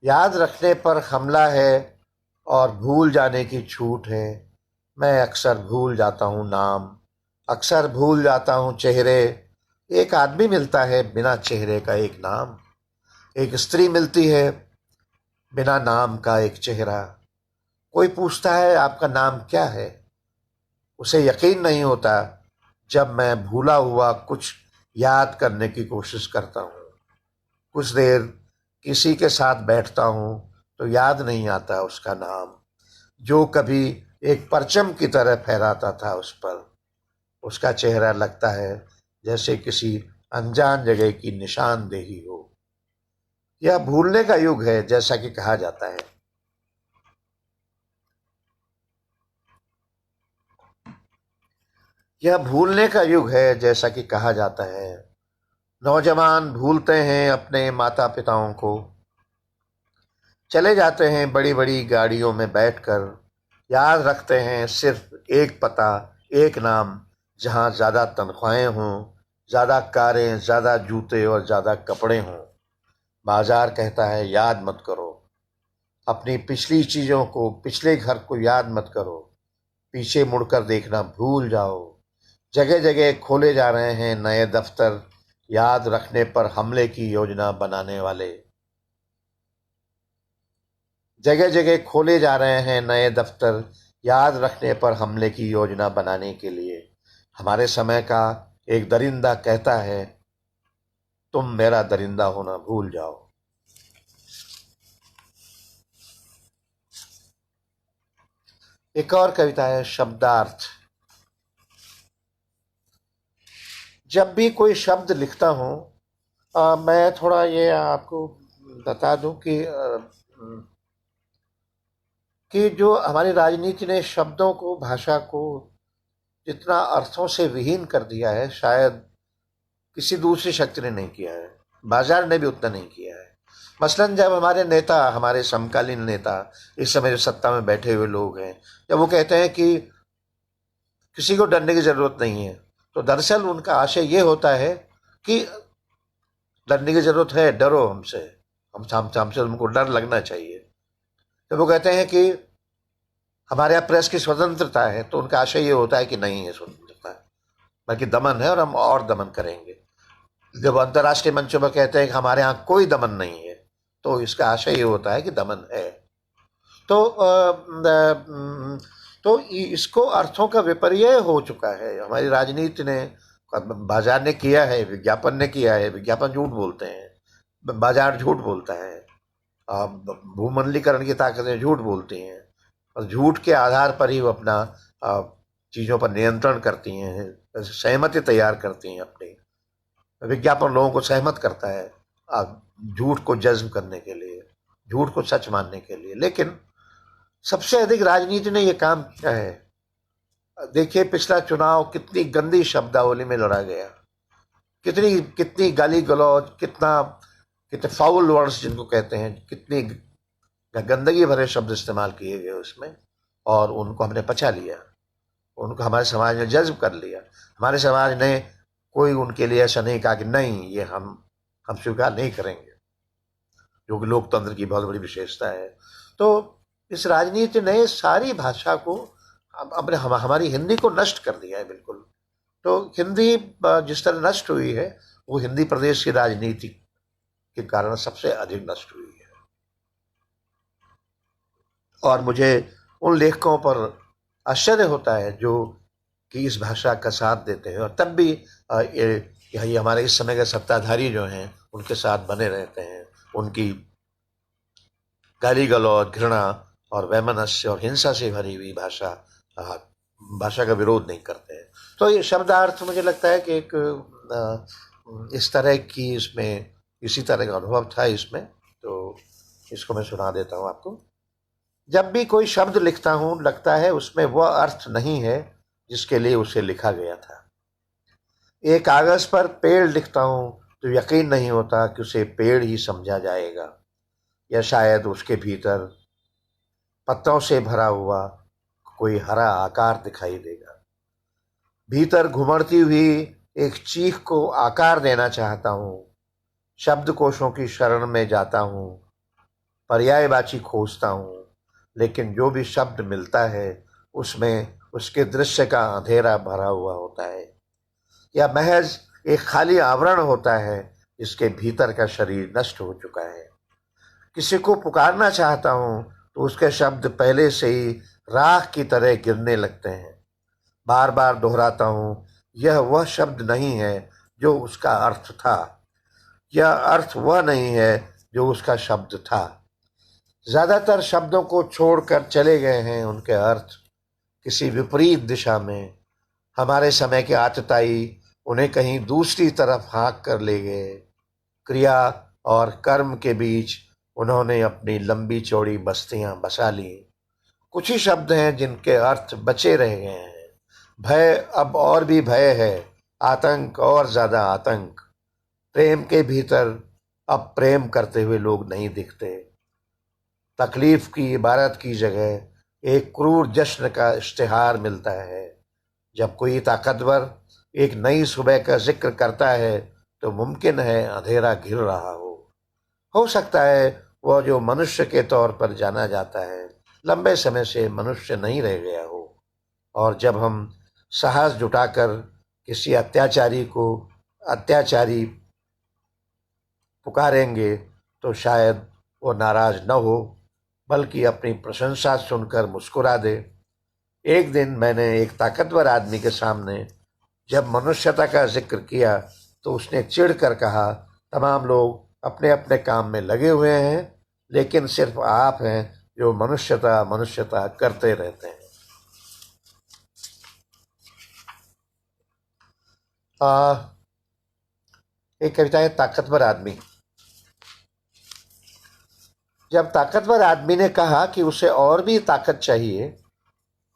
याद रखने पर हमला है और भूल जाने की छूट है। मैं अक्सर भूल जाता हूँ नाम, अक्सर भूल जाता हूँ चेहरे। एक आदमी मिलता है बिना चेहरे का एक नाम, एक स्त्री मिलती है बिना नाम का एक चेहरा। कोई पूछता है आपका नाम क्या है, उसे यकीन नहीं होता जब मैं भूला हुआ कुछ याद करने की कोशिश करता हूँ। कुछ देर किसी के साथ बैठता हूँ तो याद नहीं आता उसका नाम, जो कभी एक परचम की तरह फहराता था उस पर। उसका चेहरा लगता है जैसे किसी अनजान जगह की निशानदेही हो। यह भूलने का युग है जैसा कि कहा जाता है। यह भूलने का युग है जैसा कि कहा जाता है। नौजवान भूलते हैं अपने माता पिताओं को, चले जाते हैं बड़ी बड़ी गाड़ियों में बैठकर। याद रखते हैं सिर्फ एक पता, एक नाम, जहां ज्यादा तनख्वाहें हों, ज्यादा कारें, ज्यादा जूते और ज्यादा कपड़े हों। बाजार कहता है याद मत करो अपनी पिछली चीजों को, पिछले घर को याद मत करो, पीछे मुड़कर देखना भूल जाओ। जगह जगह खोले जा रहे हैं नए दफ्तर, याद रखने पर हमले की योजना बनाने वाले। जगह जगह खोले जा रहे हैं नए दफ्तर, याद रखने पर हमले की योजना बनाने के लिए। हमारे समय का एक दरिंदा कहता है तुम मेरा दरिंदा होना भूल जाओ। एक और कविता है शब्दार्थ। जब भी कोई शब्द लिखता हूँ, मैं थोड़ा ये आपको बता दूं कि जो हमारी राजनीति ने शब्दों को, भाषा को जितना अर्थों से विहीन कर दिया है, शायद किसी दूसरी शक्ति ने नहीं किया है। बाजार ने भी उतना नहीं किया है। मसलन जब हमारे नेता, हमारे समकालीन नेता, इस समय जो सत्ता में बैठे हुए लोग हैं, जब वो कहते हैं कि किसी को डरने की जरूरत नहीं है, तो दरअसल उनका आशय ये होता है कि डरने की जरूरत है, डरो हमसे, हमसे उनको डर लगना चाहिए। जब वो कहते हैं कि हमारे यहाँ प्रेस की स्वतंत्रता है, तो उनका आशय ये होता है कि नहीं है स्वतंत्रता, बल्कि दमन है और हम और दमन करेंगे। जब अंतर्राष्ट्रीय मंचों पर कहते हैं कि हमारे यहाँ कोई दमन नहीं है, तो इसका आशय ये होता है कि दमन है। तो इसको अर्थों का विपर्य हो चुका है हमारी राजनीति ने। बाजार ने किया है, विज्ञापन ने किया है। विज्ञापन झूठ बोलते हैं, बाजार झूठ बोलता है, भूमंडलीकरण की ताकतें झूठ बोलती हैं, और झूठ के आधार पर ही वो अपना चीज़ों पर नियंत्रण करती हैं, सहमति तैयार करती हैं अपनी। विज्ञापन लोगों को सहमत करता है झूठ को जज्ब करने के लिए, झूठ को सच मानने के लिए। लेकिन सबसे अधिक राजनीति ने यह काम किया है। देखिए पिछला चुनाव कितनी गंदी शब्दावली में लड़ा गया, कितनी कितनी गाली गलौज, कितने फाउल वर्ड्स जिनको कहते हैं, कितनी गंदगी भरे शब्द इस्तेमाल किए गए उसमें, और उनको हमने पचा लिया, उनको हमारे समाज ने जज्ब कर लिया। हमारे समाज ने कोई उनके लिए ऐसा नहीं कहा कि नहीं ये हम स्वीकार नहीं करेंगे, जो कि लोकतंत्र की बहुत बड़ी विशेषता है। तो इस राजनीति ने सारी भाषा को, अपने हमारी हिंदी को नष्ट कर दिया है बिल्कुल। तो हिंदी जिस तरह नष्ट हुई है, वो हिंदी प्रदेश की राजनीति के कारण सबसे अधिक नष्ट हुई है। और मुझे उन लेखकों पर आश्चर्य होता है जो कि इस भाषा का साथ देते हैं, और तब भी ये हमारे इस समय के सत्ताधारी जो हैं उनके साथ बने रहते हैं, उनकी गाली गलौज, घृणा और वैमनस्य और हिंसा से भरी हुई भाषा का विरोध नहीं करते हैं। तो ये शब्दार्थ मुझे लगता है कि एक इस तरह की इसमें इसी तरह का अनुभव था इसमें, तो इसको मैं सुना देता हूँ आपको। जब भी कोई शब्द लिखता हूँ लगता है उसमें वह अर्थ नहीं है जिसके लिए उसे लिखा गया था। एक कागज पर पेड़ लिखता हूँ तो यकीन नहीं होता कि उसे पेड़ ही समझा जाएगा, या शायद उसके भीतर पत्तों से भरा हुआ कोई हरा आकार दिखाई देगा। भीतर घुमड़ती हुई एक चीख को आकार देना चाहता हूँ। शब्दकोशों की शरण में जाता हूँ, पर्यायवाची खोजता हूँ, लेकिन जो भी शब्द मिलता है उसमें उसके दृश्य का अंधेरा भरा हुआ होता है, या महज एक खाली आवरण होता है जिसके भीतर का शरीर नष्ट हो चुका है। किसी को पुकारना चाहता हूँ तो उसके शब्द पहले से ही राख की तरह गिरने लगते हैं। बार बार दोहराता हूँ, यह वह शब्द नहीं है जो उसका अर्थ था, यह अर्थ वह नहीं है जो उसका शब्द था। ज्यादातर शब्दों को छोड़कर चले गए हैं उनके अर्थ किसी विपरीत दिशा में। हमारे समय के आतताई उन्हें कहीं दूसरी तरफ हाँक कर ले गए। क्रिया और कर्म के बीच उन्होंने अपनी लंबी चौड़ी बस्तियां बसा ली। कुछ ही शब्द हैं जिनके अर्थ बचे रह गए हैं। भय अब और भी भय है, आतंक और ज्यादा आतंक। प्रेम के भीतर अब प्रेम करते हुए लोग नहीं दिखते। तकलीफ की इबारत की जगह एक क्रूर जश्न का इश्तिहार मिलता है। जब कोई ताकतवर एक नई सुबह का जिक्र करता है तो मुमकिन है अंधेरा घिर रहा हो सकता है वह जो मनुष्य के तौर पर जाना जाता है लंबे समय से मनुष्य नहीं रह गया हो, और जब हम साहस जुटाकर किसी अत्याचारी पुकारेंगे तो शायद वो नाराज न हो बल्कि अपनी प्रशंसा सुनकर मुस्कुरा दे। एक दिन मैंने एक ताकतवर आदमी के सामने जब मनुष्यता का जिक्र किया तो उसने चिढ़ कर कहा, तमाम लोग अपने अपने काम में लगे हुए हैं, लेकिन सिर्फ आप हैं जो मनुष्यता मनुष्यता करते रहते हैं। एक कविता है ताकतवर आदमी। जब ताकतवर आदमी ने कहा कि उसे और भी ताकत चाहिए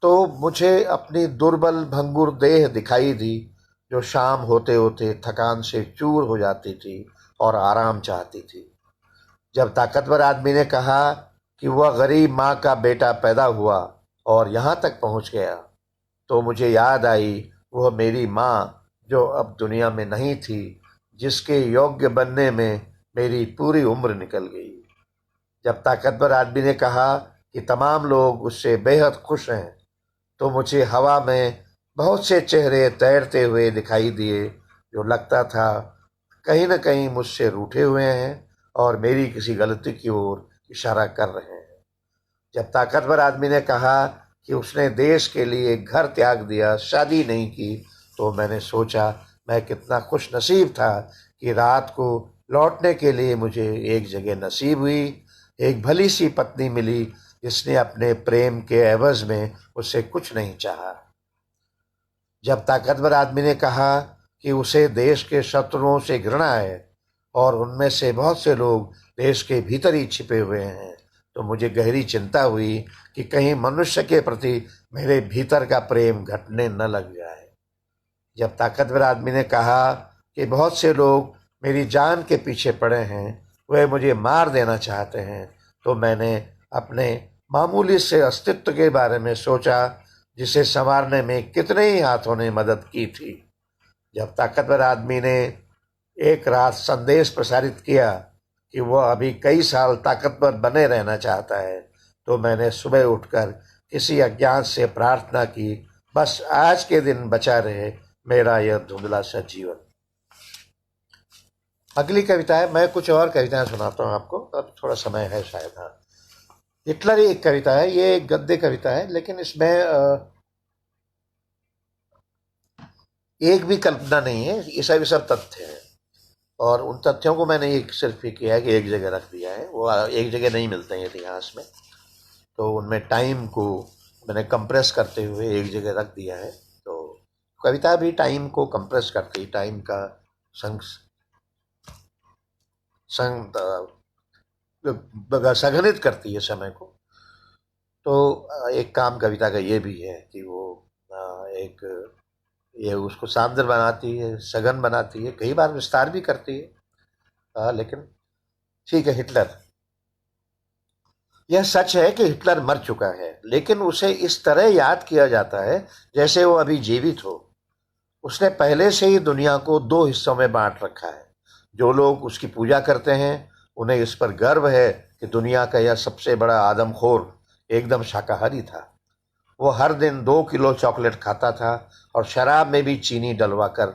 तो मुझे अपनी दुर्बल भंगुर देह दिखाई दी जो शाम होते होते थकान से चूर हो जाती थी और आराम चाहती थी। जब ताकतवर आदमी ने कहा कि वह गरीब माँ का बेटा पैदा हुआ और यहाँ तक पहुँच गया तो मुझे याद आई वह मेरी माँ जो अब दुनिया में नहीं थी, जिसके योग्य बनने में मेरी पूरी उम्र निकल गई। जब ताकतवर आदमी ने कहा कि तमाम लोग उससे बेहद खुश हैं तो मुझे हवा में बहुत से चेहरे तैरते हुए दिखाई दिए जो लगता था कहीं न कहीं मुझसे रूठे हुए हैं और मेरी किसी गलती की ओर इशारा कर रहे हैं। जब ताकतवर आदमी ने कहा कि उसने देश के लिए घर त्याग दिया, शादी नहीं की, तो मैंने सोचा मैं कितना खुश नसीब था कि रात को लौटने के लिए मुझे एक जगह नसीब हुई। एक भली सी पत्नी मिली जिसने अपने प्रेम के एवज में उससे कुछ नहीं चाहा। जब ताकतवर आदमी ने कहा कि उसे देश के शत्रुओं से घृणा है और उनमें से बहुत से लोग देश के भीतर ही छिपे हुए हैं, तो मुझे गहरी चिंता हुई कि कहीं मनुष्य के प्रति मेरे भीतर का प्रेम घटने न लग जाए। जब ताकतवर आदमी ने कहा कि बहुत से लोग मेरी जान के पीछे पड़े हैं, वे मुझे मार देना चाहते हैं, तो मैंने अपने मामूली से अस्तित्व के बारे में सोचा जिसे संवारने में कितने ही हाथों ने मदद की थी। जब ताकतवर आदमी ने एक रात संदेश प्रसारित किया कि वह अभी कई साल ताकतवर बने रहना चाहता है, तो मैंने सुबह उठकर किसी अज्ञात से प्रार्थना की, बस आज के दिन बचा रहे मेरा यह धुंधला सा जीवन। अगली कविता है, मैं कुछ और कविताएं सुनाता हूँ आपको, अब थोड़ा समय है शायद। हाँ, हिटलर ही एक कविता है, ये एक गद्य कविता है, लेकिन इसमें एक भी कल्पना नहीं है, ये सब तथ्य हैं। और उन तथ्यों को मैंने एक सिर्फ ही किया है कि एक जगह रख दिया है, वो एक जगह नहीं मिलते हैं इतिहास में, तो उनमें टाइम को मैंने कंप्रेस करते हुए एक जगह रख दिया है। तो कविता भी टाइम को कंप्रेस करती है, टाइम का संग संग संघनित करती है समय को। तो एक काम कविता का ये भी है कि वो एक ये उसको सांद्र बनाती है, सघन बनाती है, कई बार विस्तार भी करती है। लेकिन ठीक है, हिटलर, यह सच है कि हिटलर मर चुका है, लेकिन उसे इस तरह याद किया जाता है जैसे वो अभी जीवित हो। उसने पहले से ही दुनिया को दो हिस्सों में बांट रखा है। जो लोग उसकी पूजा करते हैं उन्हें इस पर गर्व है कि दुनिया का यह सबसे बड़ा आदमखोर एकदम शाकाहारी था। वो हर दिन 2 किलो चॉकलेट खाता था और शराब में भी चीनी डलवा कर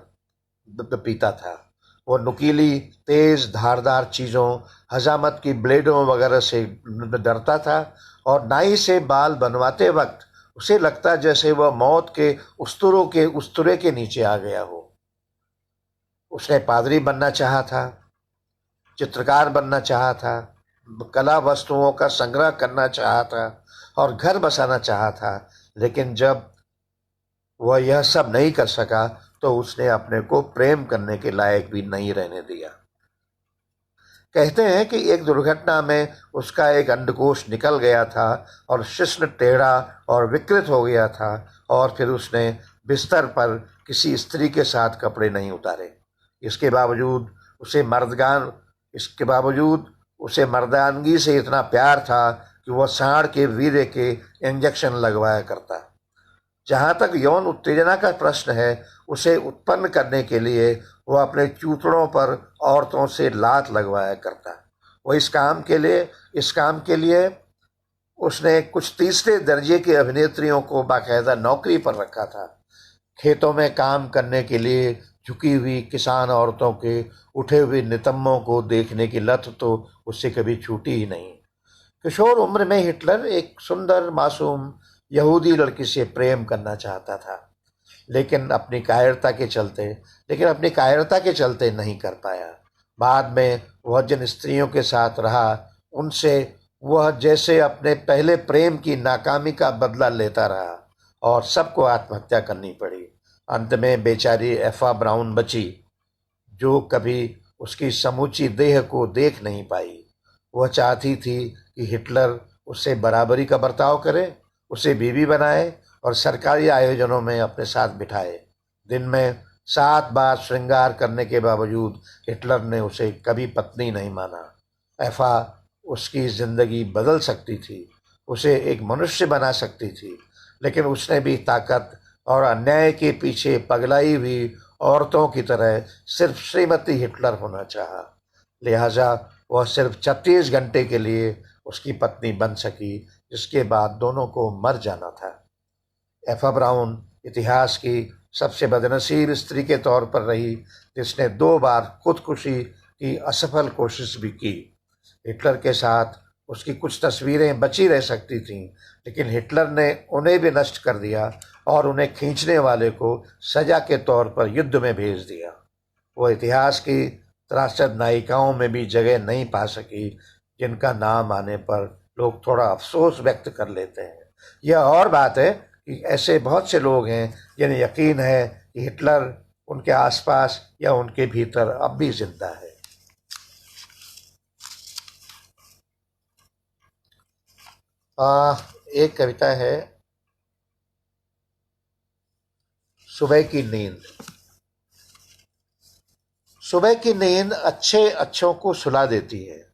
पीता था। वो नुकीली, तेज, धारदार चीजों, हजामत की ब्लेडों वगैरह से डरता था और नाई से बाल बनवाते वक्त उसे लगता जैसे वह मौत के उस्तरे के नीचे आ गया हो। उसने पादरी बनना चाहा था, चित्रकार बनना चाहा था, कला वस्तुओं का संग्रह करना चाहा था और घर बसाना चाहा था, लेकिन जब वह यह सब नहीं कर सका तो उसने अपने को प्रेम करने के लायक भी नहीं रहने दिया। कहते हैं कि एक दुर्घटना में उसका एक अंडकोश निकल गया था और शिश्न टेढ़ा और विकृत हो गया था और फिर उसने बिस्तर पर किसी स्त्री के साथ कपड़े नहीं उतारे। इसके बावजूद उसे मर्दानगी से इतना प्यार था कि वह सांड के वीर्य के इंजेक्शन लगवाया करता। जहां तक यौन उत्तेजना का प्रश्न है, उसे उत्पन्न करने के लिए वह अपने चूतड़ों पर औरतों से लात लगवाया करता। वह इस काम के लिए उसने कुछ तीसरे दर्जे की अभिनेत्रियों को बाकायदा नौकरी पर रखा था। खेतों में काम करने के लिए झुकी हुई किसान औरतों के उठे हुए नितंबों को देखने की लत तो उससे कभी छूटी ही नहीं। किशोर उम्र में हिटलर एक सुंदर मासूम यहूदी लड़की से प्रेम करना चाहता था, लेकिन अपनी कायरता के चलते नहीं कर पाया। बाद में वह जिन स्त्रियों के साथ रहा, उनसे वह जैसे अपने पहले प्रेम की नाकामी का बदला लेता रहा और सबको आत्महत्या करनी पड़ी। अंत में बेचारी एफा ब्राउन बची, जो कभी उसकी समूची देह को देख नहीं पाई। वह चाहती थी कि हिटलर उससे बराबरी का बर्ताव करे, उसे बीवी बनाए और सरकारी आयोजनों में अपने साथ बिठाए। दिन में 7 बार श्रृंगार करने के बावजूद हिटलर ने उसे कभी पत्नी नहीं माना। एफा उसकी जिंदगी बदल सकती थी, उसे एक मनुष्य बना सकती थी, लेकिन उसने भी ताकत और अन्याय के पीछे पगलाई हुई औरतों की तरह सिर्फ श्रीमती हिटलर होना चाहा। लिहाजा वह सिर्फ 36 घंटे के लिए उसकी पत्नी बन सकी, जिसके बाद दोनों को मर जाना था। एफा ब्राउन इतिहास की सबसे बदनसीब स्त्री के तौर पर रही, जिसने 2 बार खुदकुशी की असफल कोशिश भी की। हिटलर के साथ उसकी कुछ तस्वीरें बची रह सकती थीं, लेकिन हिटलर ने उन्हें भी नष्ट कर दिया और उन्हें खींचने वाले को सजा के तौर पर युद्ध में भेज दिया। वो इतिहास की त्रासद नायिकाओं में भी जगह नहीं पा सकी, जिनका नाम आने पर लोग थोड़ा अफसोस व्यक्त कर लेते हैं। यह और बात है कि ऐसे बहुत से लोग हैं जिन्हें यकीन है कि हिटलर उनके आसपास या उनके भीतर अब भी जिंदा है। एक कविता है, सुबह की नींद। सुबह की नींद अच्छे अच्छों को सुला देती है।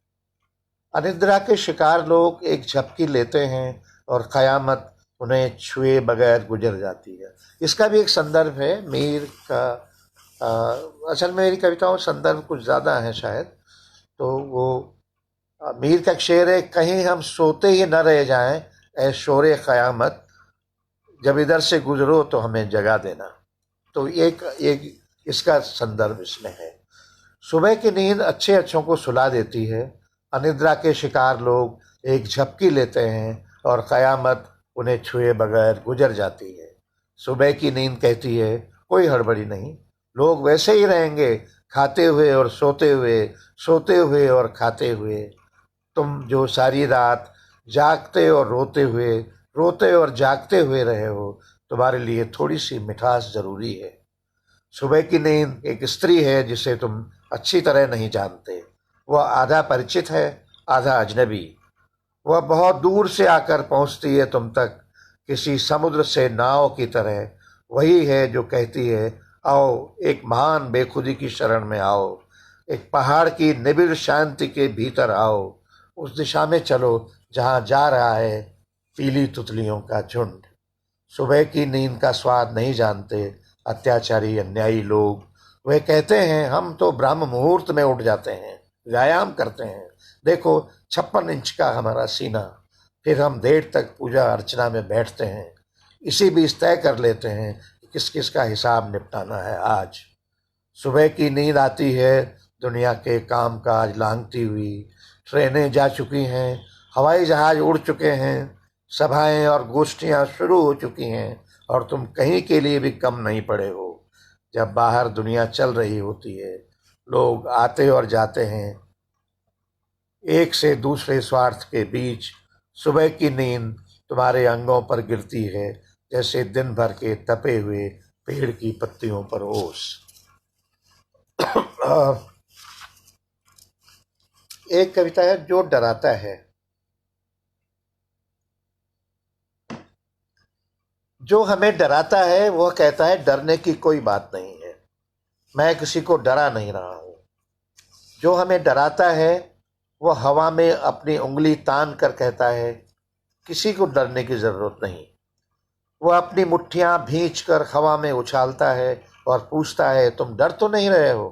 अनिद्रा के शिकार लोग एक झपकी लेते हैं और कयामत उन्हें छुए बगैर गुजर जाती है। इसका भी एक संदर्भ है मीर का। असल में मेरी कविताओं संदर्भ कुछ ज़्यादा है शायद। तो वो मीर का शेर है, कहीं हम सोते ही न रह जाएं ऐ शोरे क़यामत, जब इधर से गुजरो तो हमें जगा देना। तो एक इसका संदर्भ इसमें है। सुबह की नींद अच्छे अच्छों को सुला देती है। अनिद्रा के शिकार लोग एक झपकी लेते हैं और क़यामत उन्हें छुए बगैर गुजर जाती है। सुबह की नींद कहती है, कोई हड़बड़ी नहीं, लोग वैसे ही रहेंगे, खाते हुए और सोते हुए और खाते हुए। तुम जो सारी रात जागते और रोते और जागते हुए रहे हो, तुम्हारे लिए थोड़ी सी मिठास जरूरी है। सुबह की नींद एक स्त्री है जिसे तुम अच्छी तरह नहीं जानते। वह आधा परिचित है, आधा अजनबी। वह बहुत दूर से आकर पहुंचती है तुम तक, किसी समुद्र से नाव की तरह। वही है जो कहती है, आओ एक महान बेखुदी की शरण में आओ, एक पहाड़ की निबिड़ शांति के भीतर आओ, उस दिशा में चलो जहां जा रहा है पीली तितलियों का झुंड। सुबह की नींद का स्वाद नहीं जानते अत्याचारी अन्यायी लोग। वे कहते हैं हम तो ब्रह्म मुहूर्त में उठ जाते हैं, व्यायाम करते हैं, देखो 56 इंच का हमारा सीना। फिर हम देर तक पूजा अर्चना में बैठते हैं, इसी बीच तय कर लेते हैं कि किस किस का हिसाब निपटाना है आज। सुबह की नींद आती है दुनिया के काम काज लांघती हुई। ट्रेनें जा चुकी हैं, हवाई जहाज उड़ चुके हैं, सभाएं और गोष्ठियां शुरू हो चुकी हैं, और तुम कहीं के लिए भी कम नहीं पड़े हो। जब बाहर दुनिया चल रही होती है, लोग आते और जाते हैं एक से दूसरे स्वार्थ के बीच, सुबह की नींद तुम्हारे अंगों पर गिरती है जैसे दिन भर के तपे हुए पेड़ की पत्तियों पर ओस। एक कविता है जो डराता है। जो हमें डराता है वह कहता है डरने की कोई बात नहीं है, मैं किसी को डरा नहीं रहा हूं। जो हमें डराता है वह हवा में अपनी उंगली तान कर कहता है किसी को डरने की जरूरत नहीं। वह अपनी मुट्ठियां भींच कर हवा में उछालता है और पूछता है तुम डर तो नहीं रहे हो।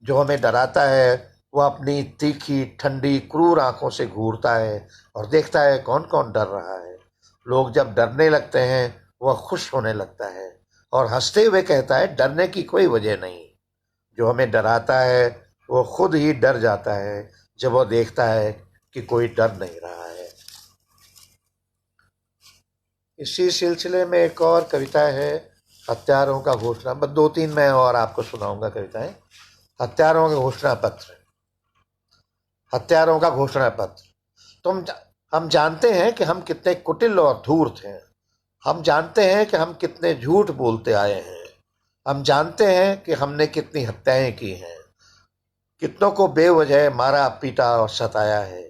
जो हमें डराता है वह अपनी तीखी ठंडी क्रूर आंखों से घूरता है और देखता है कौन कौन डर रहा है। लोग जब डरने लगते हैं वह खुश होने लगता है और हंसते हुए कहता है डरने की कोई वजह नहीं। जो हमें डराता है वो खुद ही डर जाता है जब वो देखता है कि कोई डर नहीं रहा है। इसी सिलसिले में एक और कविता है, हत्यारों का घोषणा। बस 2-3 मैं और आपको सुनाऊंगा कविताएं। हत्यारों का घोषणा पत्र। हत्यारों का घोषणा पत्र। हम जानते हैं कि हम कितने कुटिल और धूर्त हैं। हम जानते हैं कि हम कितने झूठ बोलते आए हैं। हम जानते हैं कि हमने कितनी हत्याएं की हैं, कितनों को बेवजह मारा पीटा और सताया है।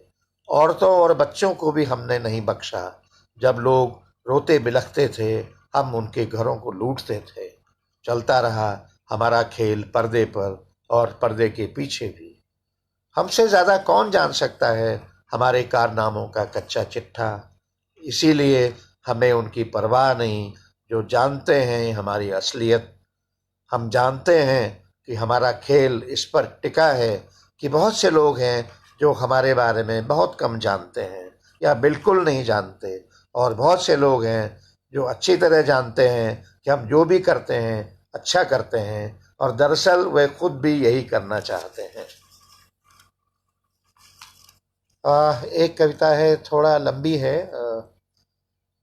औरतों और बच्चों को भी हमने नहीं बख्शा। जब लोग रोते बिलखते थे हम उनके घरों को लूटते थे। चलता रहा हमारा खेल पर्दे पर और पर्दे के पीछे भी। हमसे ज्यादा कौन जान सकता है हमारे कारनामों का कच्चा चिट्ठा। इसीलिए हमें उनकी परवाह नहीं जो जानते हैं हमारी असलियत। हम जानते हैं कि हमारा खेल इस पर टिका है कि बहुत से लोग हैं जो हमारे बारे में बहुत कम जानते हैं या बिल्कुल नहीं जानते, और बहुत से लोग हैं जो अच्छी तरह जानते हैं कि हम जो भी करते हैं अच्छा करते हैं, और दरअसल वे खुद भी यही करना चाहते हैं। एक कविता है, थोड़ा लंबी है,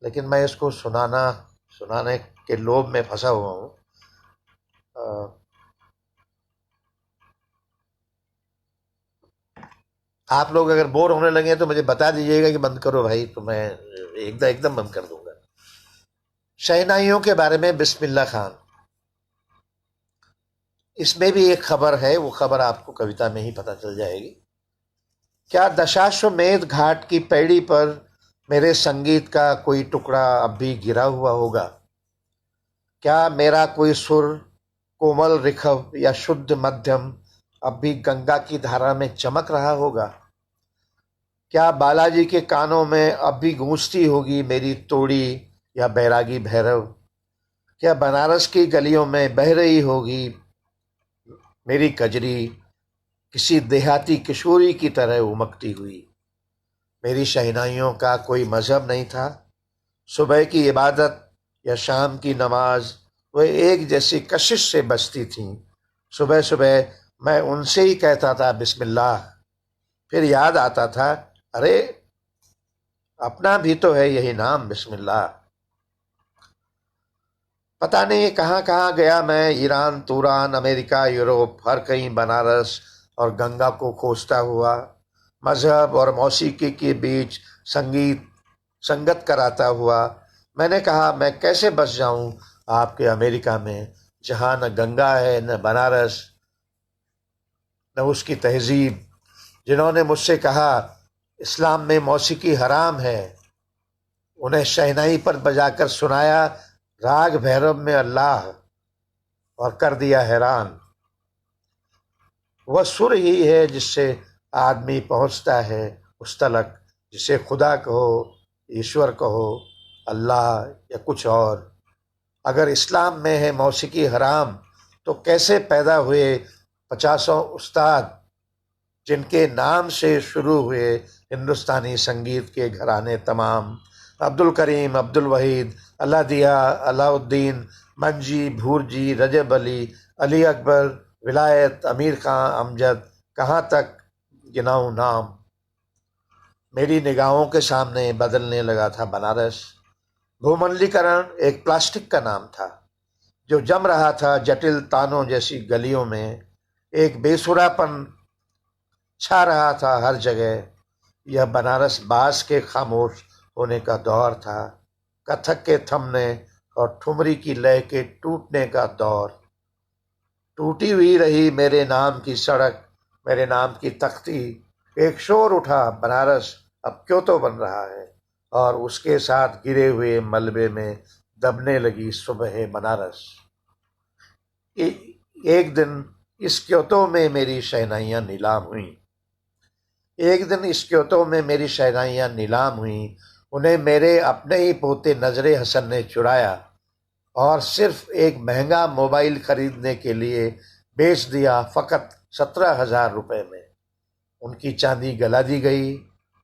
लेकिन मैं इसको सुनाने के लोभ में फंसा हुआ हूँ। आप लोग अगर बोर होने लगे तो मुझे बता दीजिएगा कि बंद करो भाई, तो मैं एकदम बंद कर दूंगा। शहनाइयों के बारे में बिस्मिल्लाह खान। इसमें भी एक खबर है, वो खबर आपको कविता में ही पता चल जाएगी। क्या दशाश्वमेध घाट की पैड़ी पर मेरे संगीत का कोई टुकड़ा अब भी गिरा हुआ होगा? क्या मेरा कोई सुर, कोमल रिखव या शुद्ध मध्यम अब भी गंगा की धारा में चमक रहा होगा? क्या बालाजी के कानों में अब भी गूंजती होगी मेरी तोड़ी या बैरागी भैरव? क्या बनारस की गलियों में बह रही होगी मेरी कजरी किसी देहाती किशोरी की तरह उमकती हुई? मेरी शहनाइयों का कोई मजहब नहीं था। सुबह की इबादत या शाम की नमाज वह एक जैसी कशिश से बचती थीं। सुबह सुबह मैं उनसे ही कहता था बिस्मिल्लाह, फिर याद आता था अरे अपना भी तो है यही नाम बिस्मिल्लाह। पता नहीं कहाँ कहाँ गया मैं, ईरान, तुरान, अमेरिका, यूरोप, हर कहीं बनारस और गंगा को खोजता हुआ, मजहब और मौसीकी के बीच संगत कराता हुआ, मैंने कहा, मैं कैसे बस जाऊं आपके अमेरिका में, जहां न गंगा है, न बनारस, न उसकी तहजीब। जिन्होंने मुझसे कहा इस्लाम में मौसीकी हराम है, उन्हें शहनाई पर बजाकर सुनाया राग भैरव में अल्लाह, और कर दिया हैरान। वह सुर ही है जिससे आदमी पहुंचता है उस तलक, जिसे खुदा कहो, ईश्वर कहो, अल्लाह या कुछ और। अगर इस्लाम में है मौसीकी हराम, तो कैसे पैदा हुए पचासों उस्ताद जिनके नाम से शुरू हुए हिंदुस्तानी संगीत के घराने तमाम? अब्दुल करीम, अब्दुल वहीद, अलादिया, अलाउद्दीन, मंजी, भूरजी, रजब अली, अली अकबर, विलायत, अमीर खां, अमजद, कहाँ तक गिनाऊं नाम। मेरी निगाहों के सामने बदलने लगा था बनारस। भूमंडलीकरण एक प्लास्टिक का नाम था जो जम रहा था जटिल तानों जैसी गलियों में। एक बेसुरापन छा रहा था हर जगह। यह बनारस बास के खामोश होने का दौर था, कथक के थमने और ठुमरी की लय के टूटने का दौर। टूटी हुई रही मेरे नाम की सड़क, मेरे नाम की तख्ती। एक शोर उठा, बनारस अब क्यों बन रहा है, और उसके साथ गिरे हुए मलबे में दबने लगी सुबह बनारस। एक दिन इस क्योतो में मेरी शहनाइयाँ नीलाम हुईं। एक दिन इस क्योतो में मेरी शहनाइयाँ नीलाम हुईं। उन्हें मेरे अपने ही पोते नजरे हसन ने चुराया और सिर्फ एक महंगा मोबाइल खरीदने के लिए बेच दिया, फकत 17,000 रुपए में। उनकी चांदी गला दी गई,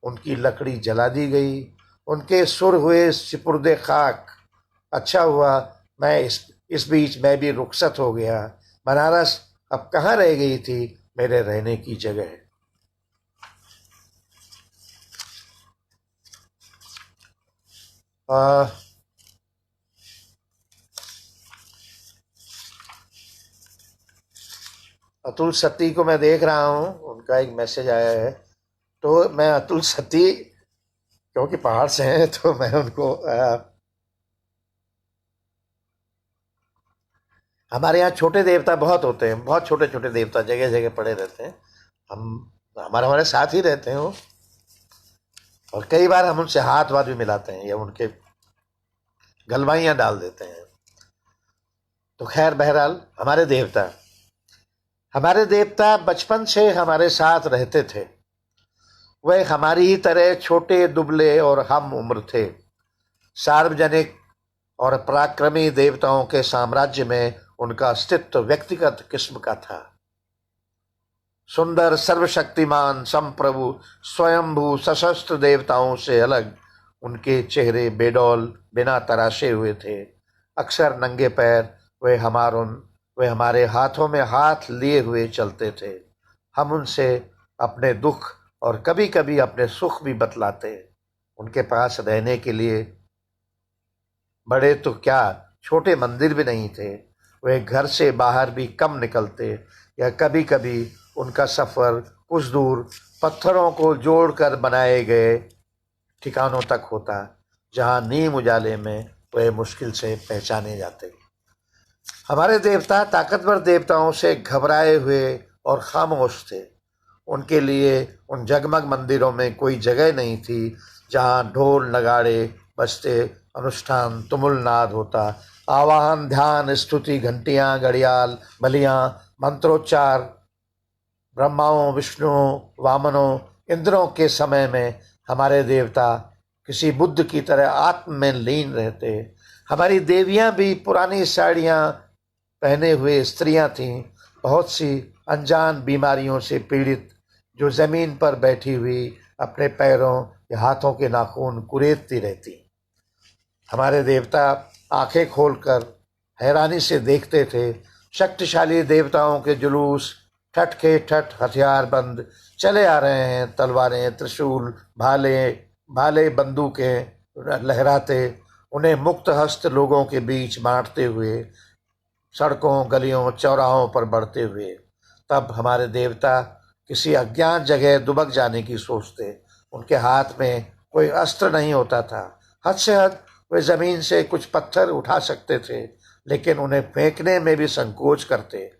उनकी लकड़ी जला दी गई, उनके सुर हुए सिपुर्दे खाक। अच्छा हुआ इस बीच मैं भी रुखसत हो गया। बनारस अब कहाँ रह गई थी मेरे रहने की जगह। अतुल सती को मैं देख रहा हूँ, उनका एक मैसेज आया है। तो मैं अतुल सती, क्योंकि पहाड़ से हैं, तो मैं उनको हमारे यहाँ छोटे देवता बहुत होते हैं, बहुत छोटे छोटे देवता जगह जगह पड़े रहते हैं। हम हमारे साथ ही रहते हैं वो, और कई बार हम उनसे हाथ वाथ भी मिलाते हैं या उनके गलवाइयाँ डाल देते हैं। तो खैर, बहरहाल हमारे देवता बचपन से हमारे साथ रहते थे। वह हमारी ही तरह छोटे, दुबले और हम उम्र थे। सार्वजनिक और पराक्रमी देवताओं के साम्राज्य में उनका अस्तित्व व्यक्तिगत किस्म का था। सुंदर, सर्वशक्तिमान, संप्रभु, स्वयंभू, सशस्त्र देवताओं से अलग उनके चेहरे बेडौल, बिना तराशे हुए थे। अक्सर नंगे पैर वे हमारे हाथों में हाथ लिए हुए चलते थे। हम उनसे अपने दुख और कभी कभी अपने सुख भी बतलाते। उनके पास रहने के लिए बड़े तो क्या, छोटे मंदिर भी नहीं थे। वे घर से बाहर भी कम निकलते, या कभी कभी उनका सफर कुछ दूर पत्थरों को जोड़कर बनाए गए ठिकानों तक होता, जहां नीम उजाले में वे मुश्किल से पहचाने जाते। हमारे देवता ताकतवर देवताओं से घबराए हुए और खामोश थे। उनके लिए उन जगमग मंदिरों में कोई जगह नहीं थी जहां ढोल नगाड़े बजते, अनुष्ठान तुमुल नाद होता, आवाहन, ध्यान, स्तुति, घंटियां, घड़ियाल, बलियां, मंत्रोच्चार। ब्रह्माओं, विष्णुओं, वामनों, इंद्रों के समय में हमारे देवता किसी बुद्ध की तरह आत्म में लीन रहते। हमारी देवियां भी पुरानी साड़ियां पहने हुए स्त्रियां थीं, बहुत सी अनजान बीमारियों से पीड़ित, जो जमीन पर बैठी हुई अपने पैरों या हाथों के नाखून कुरेदती रहती। हमारे देवता आंखें खोलकर हैरानी से देखते थे। शक्तिशाली देवताओं के जुलूस ठठ के ठठ हथियार बंद चले आ रहे हैं, तलवारें, त्रिशूल, भाले, बंदूकें लहराते, उन्हें मुक्त हस्त लोगों के बीच बांटते हुए, सड़कों, गलियों, चौराहों पर बढ़ते हुए। तब हमारे देवता किसी अज्ञात जगह दुबक जाने की सोचते। उनके हाथ में कोई अस्त्र नहीं होता था। हद से हद वे जमीन से कुछ पत्थर उठा सकते थे, लेकिन उन्हें फेंकने में भी संकोच करते।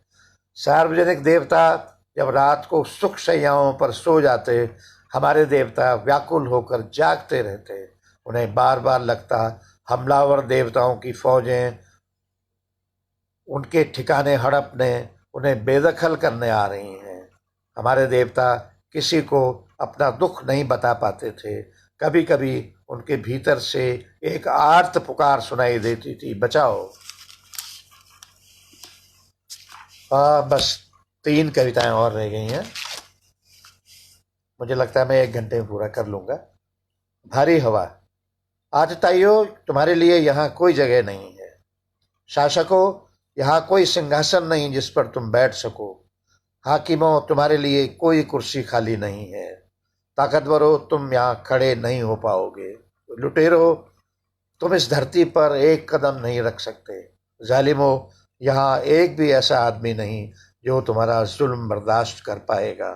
सार्वजनिक देवता जब रात को सुख शैयाओं पर सो जाते, हमारे देवता व्याकुल होकर जागते रहते। उन्हें बार बार लगता हमलावर देवताओं की फौजें उनके ठिकाने हड़पने, उन्हें बेदखल करने आ रही हैं। हमारे देवता किसी को अपना दुख नहीं बता पाते थे। कभी कभी उनके भीतर से एक आर्त पुकार सुनाई देती थी, बचाओ। बस 3 कविताएं और रह गई हैं। मुझे लगता है मैं 1 घंटे में पूरा कर लूंगा। भारी हवा। आज ताइयों, तुम्हारे लिए यहाँ कोई जगह नहीं है। शासकों, यहाँ कोई सिंहासन नहीं जिस पर तुम बैठ सको। हाकिमों, तुम्हारे लिए कोई कुर्सी खाली नहीं है। ताकतवरों, तुम यहाँ खड़े नहीं हो पाओगे। लुटेरों, तुम इस धरती पर एक कदम नहीं रख सकते। जालिमों, यहाँ एक भी ऐसा आदमी नहीं जो तुम्हारा जुल्म बर्दाश्त कर पाएगा।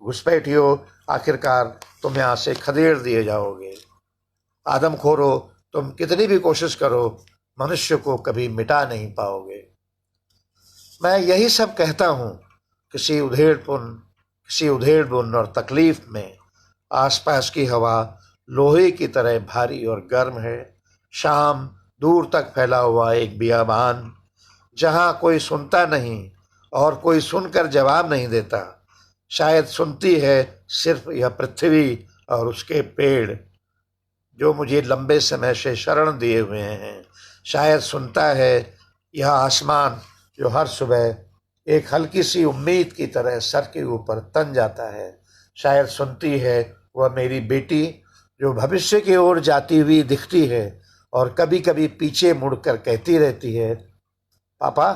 घुसपैठियों, आखिरकार तुम यहाँ से खदेड़ दिए जाओगे। आदमखोरों, तुम कितनी भी कोशिश करो, मनुष्य को कभी मिटा नहीं पाओगे। मैं यही सब कहता हूँ किसी उधेड़पुन और तकलीफ में। आसपास की हवा लोहे की तरह भारी और गर्म है। शाम, दूर तक फैला हुआ एक बियाबान, जहाँ कोई सुनता नहीं और कोई सुनकर जवाब नहीं देता। शायद सुनती है सिर्फ यह पृथ्वी और उसके पेड़ जो मुझे लंबे समय से शरण दिए हुए हैं। शायद सुनता है यह आसमान जो हर सुबह एक हल्की सी उम्मीद की तरह सर के ऊपर तन जाता है। शायद सुनती है वह मेरी बेटी जो भविष्य की ओर जाती हुई दिखती है और कभी कभी पीछे मुड़कर कहती रहती है, पापा,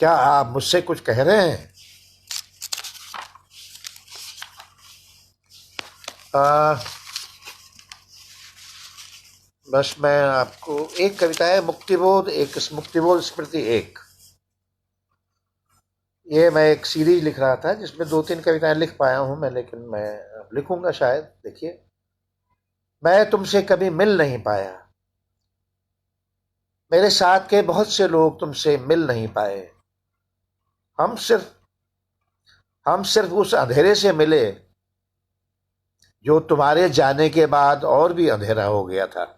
क्या आप मुझसे कुछ कह रहे हैं? बस मैं आपको एक कविता है, मुक्तिबोध स्मृति 1। ये मैं एक सीरीज लिख रहा था जिसमें 2-3 कविताएं लिख पाया हूं मैं, लेकिन मैं अब लिखूंगा शायद। देखिए, मैं तुमसे कभी मिल नहीं पाया। मेरे साथ के बहुत से लोग तुमसे मिल नहीं पाए। हम सिर्फ उस अंधेरे से मिले जो तुम्हारे जाने के बाद और भी अंधेरा हो गया था।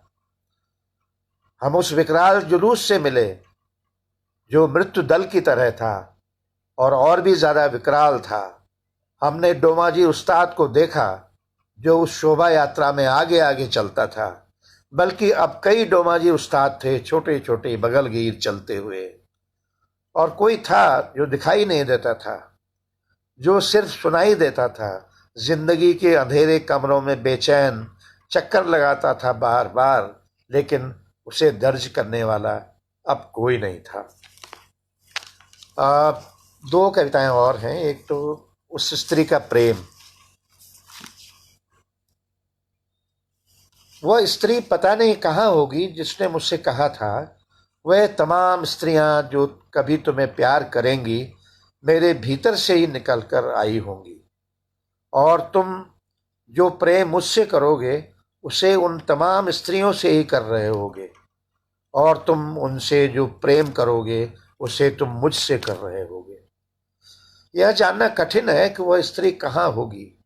हम उस विकराल जुलूस से मिले जो मृत्यु दल की तरह था और भी ज्यादा विकराल था। हमने डोमाजी उस्ताद को देखा जो उस शोभा यात्रा में आगे आगे चलता था, बल्कि अब कई डोमाजी उस्ताद थे, छोटे छोटे बगलगीर चलते हुए। और कोई था जो दिखाई नहीं देता था, जो सिर्फ सुनाई देता था। जिंदगी के अंधेरे कमरों में बेचैन चक्कर लगाता था बार बार, लेकिन उसे दर्ज करने वाला अब कोई नहीं था। 2 कविताएं और हैं। एक तो उस स्त्री का प्रेम। वह स्त्री पता नहीं कहाँ होगी जिसने मुझसे कहा था, वह तमाम स्त्रियां जो कभी तुम्हें प्यार करेंगी मेरे भीतर से ही निकल कर आई होंगी, और तुम जो प्रेम मुझसे करोगे उसे उन तमाम स्त्रियों से ही कर रहे होगे, और तुम उनसे जो प्रेम करोगे उसे तुम मुझसे कर रहे होगे। यह जानना कठिन है कि वह स्त्री कहाँ होगी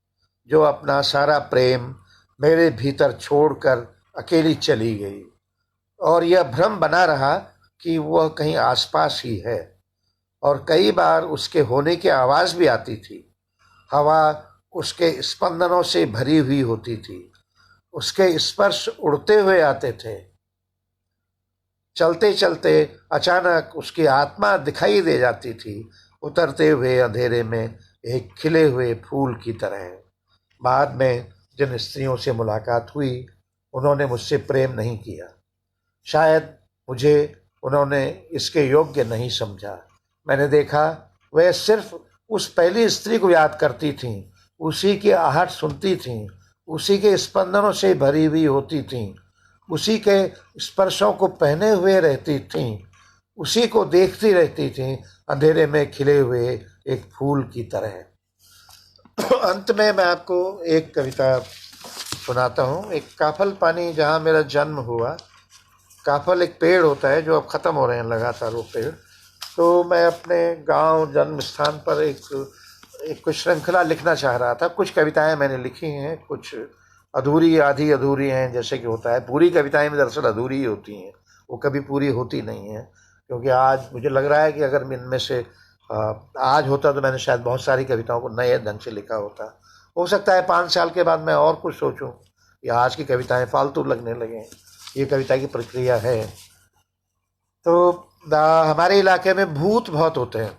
जो अपना सारा प्रेम मेरे भीतर छोड़कर अकेली चली गई, और यह भ्रम बना रहा कि वह कहीं आसपास ही है। और कई बार उसके होने की आवाज भी आती थी। हवा उसके स्पंदनों से भरी हुई होती थी, उसके स्पर्श उड़ते हुए आते थे। चलते चलते अचानक उसकी आत्मा दिखाई दे जाती थी, उतरते हुए अंधेरे में एक खिले हुए फूल की तरह। बाद में जिन स्त्रियों से मुलाकात हुई उन्होंने मुझसे प्रेम नहीं किया। शायद मुझे उन्होंने इसके योग्य नहीं समझा। मैंने देखा वह सिर्फ उस पहली स्त्री को याद करती थीं, उसी की आहट सुनती थीं, उसी के स्पंदनों से भरी हुई होती थीं, उसी के स्पर्शों को पहने हुए रहती थीं, उसी को देखती रहती थीं, अंधेरे में खिले हुए एक फूल की तरह। अंत में मैं आपको एक कविता सुनाता हूँ। एक काफल पानी जहाँ मेरा जन्म हुआ, काफल एक पेड़ होता है जो अब ख़त्म हो रहे हैं लगातार वो पेड़। तो मैं अपने गांव जन्म स्थान पर एक कुछ श्रृंखला लिखना चाह रहा था। कुछ कविताएं मैंने लिखी हैं, कुछ अधूरी आधी अधूरी हैं, जैसे कि होता है। पूरी कविताएं में दरअसल अधूरी ही होती हैं, वो कभी पूरी होती नहीं हैं। क्योंकि आज मुझे लग रहा है कि अगर मैं इनमें से आज होता तो मैंने शायद बहुत सारी कविताओं को नए ढंग से लिखा होता। हो सकता है 5 साल के बाद मैं और कुछ सोचूं या आज की कविताएं फालतू लगने लगें। ये कविता की प्रक्रिया है। तो हमारे इलाके में भूत बहुत होते हैं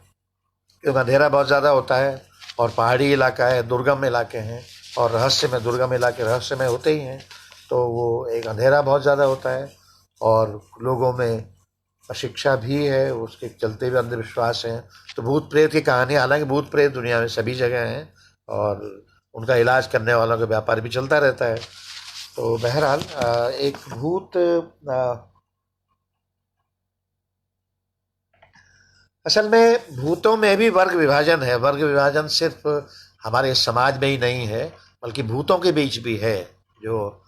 क्योंकि अंधेरा बहुत ज़्यादा होता है और पहाड़ी इलाका है, दुर्गम इलाके हैं और दुर्गम इलाके रहस्यमय होते ही हैं। तो वो एक अंधेरा बहुत ज़्यादा होता है और लोगों में अशिक्षा भी है, उसके चलते भी अंधविश्वास हैं। तो भूत प्रेत की कहानी, हालांकि भूत प्रेत दुनिया में सभी जगह हैं और उनका इलाज करने वालों का व्यापार भी चलता रहता है। तो बहरहाल एक भूत, असल में भूतों में भी वर्ग विभाजन है। वर्ग विभाजन सिर्फ हमारे समाज में ही नहीं है बल्कि भूतों के बीच भी है। जो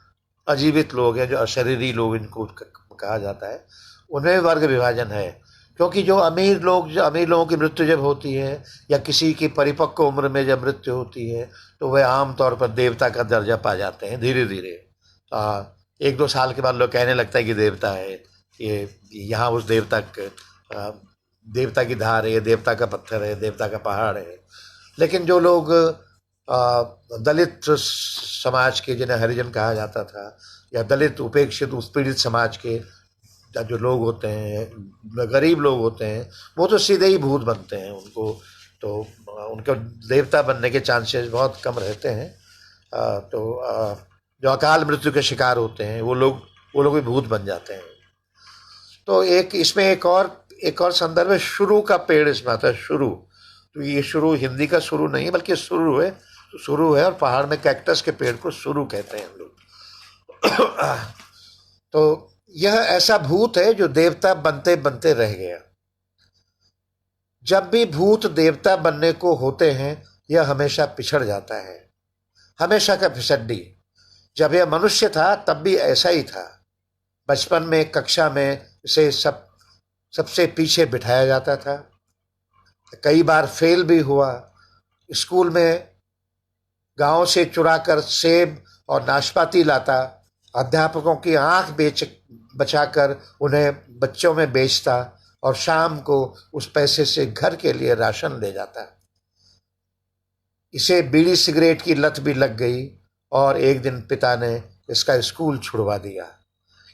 अजीवित लोग हैं, जो अशरीरी लोग इनको कहा जाता है, उनमें वर्ग विभाजन है। क्योंकि जो अमीर लोगों की मृत्यु जब होती है या किसी की परिपक्व उम्र में जब मृत्यु होती है तो वह आमतौर पर देवता का दर्जा पा जाते हैं धीरे धीरे। 1-2 साल के बाद लोग कहने लगता है कि देवता है, ये यहाँ उस देवता की धार है, ये देवता का पत्थर है, देवता का पहाड़ है। लेकिन जो लोग दलित समाज के, जिन्हें हरिजन कहा जाता था, या दलित उपेक्षित उत्पीड़ित समाज के जो लोग होते हैं, गरीब लोग होते हैं, वो तो सीधे ही भूत बनते हैं। उनको तो उनके देवता बनने के चांसेस बहुत कम रहते हैं। जो अकाल मृत्यु के शिकार होते हैं वो लोग भी भूत बन जाते हैं। तो इसमें एक और संदर्भ है, शुरू का पेड़ इसमें आता है। शुरू, तो ये शुरू हिंदी का शुरू नहीं बल्कि शुरू है और पहाड़ में कैक्टस के पेड़ को शुरू कहते हैं हम लोग। तो यह ऐसा भूत है जो देवता बनते बनते रह गया। जब भी भूत देवता बनने को होते हैं यह हमेशा पिछड़ जाता है, हमेशा का फिसड्डी। जब यह मनुष्य था तब भी ऐसा ही था। बचपन में कक्षा में इसे सबसे पीछे बिठाया जाता था, कई बार फेल भी हुआ। स्कूल में गांव से चुराकर सेब और नाशपाती लाता, अध्यापकों की आंख बचाकर उन्हें बच्चों में बेचता और शाम को उस पैसे से घर के लिए राशन ले जाता। इसे बीड़ी सिगरेट की लत भी लग गई और एक दिन पिता ने इसका स्कूल छुड़वा दिया।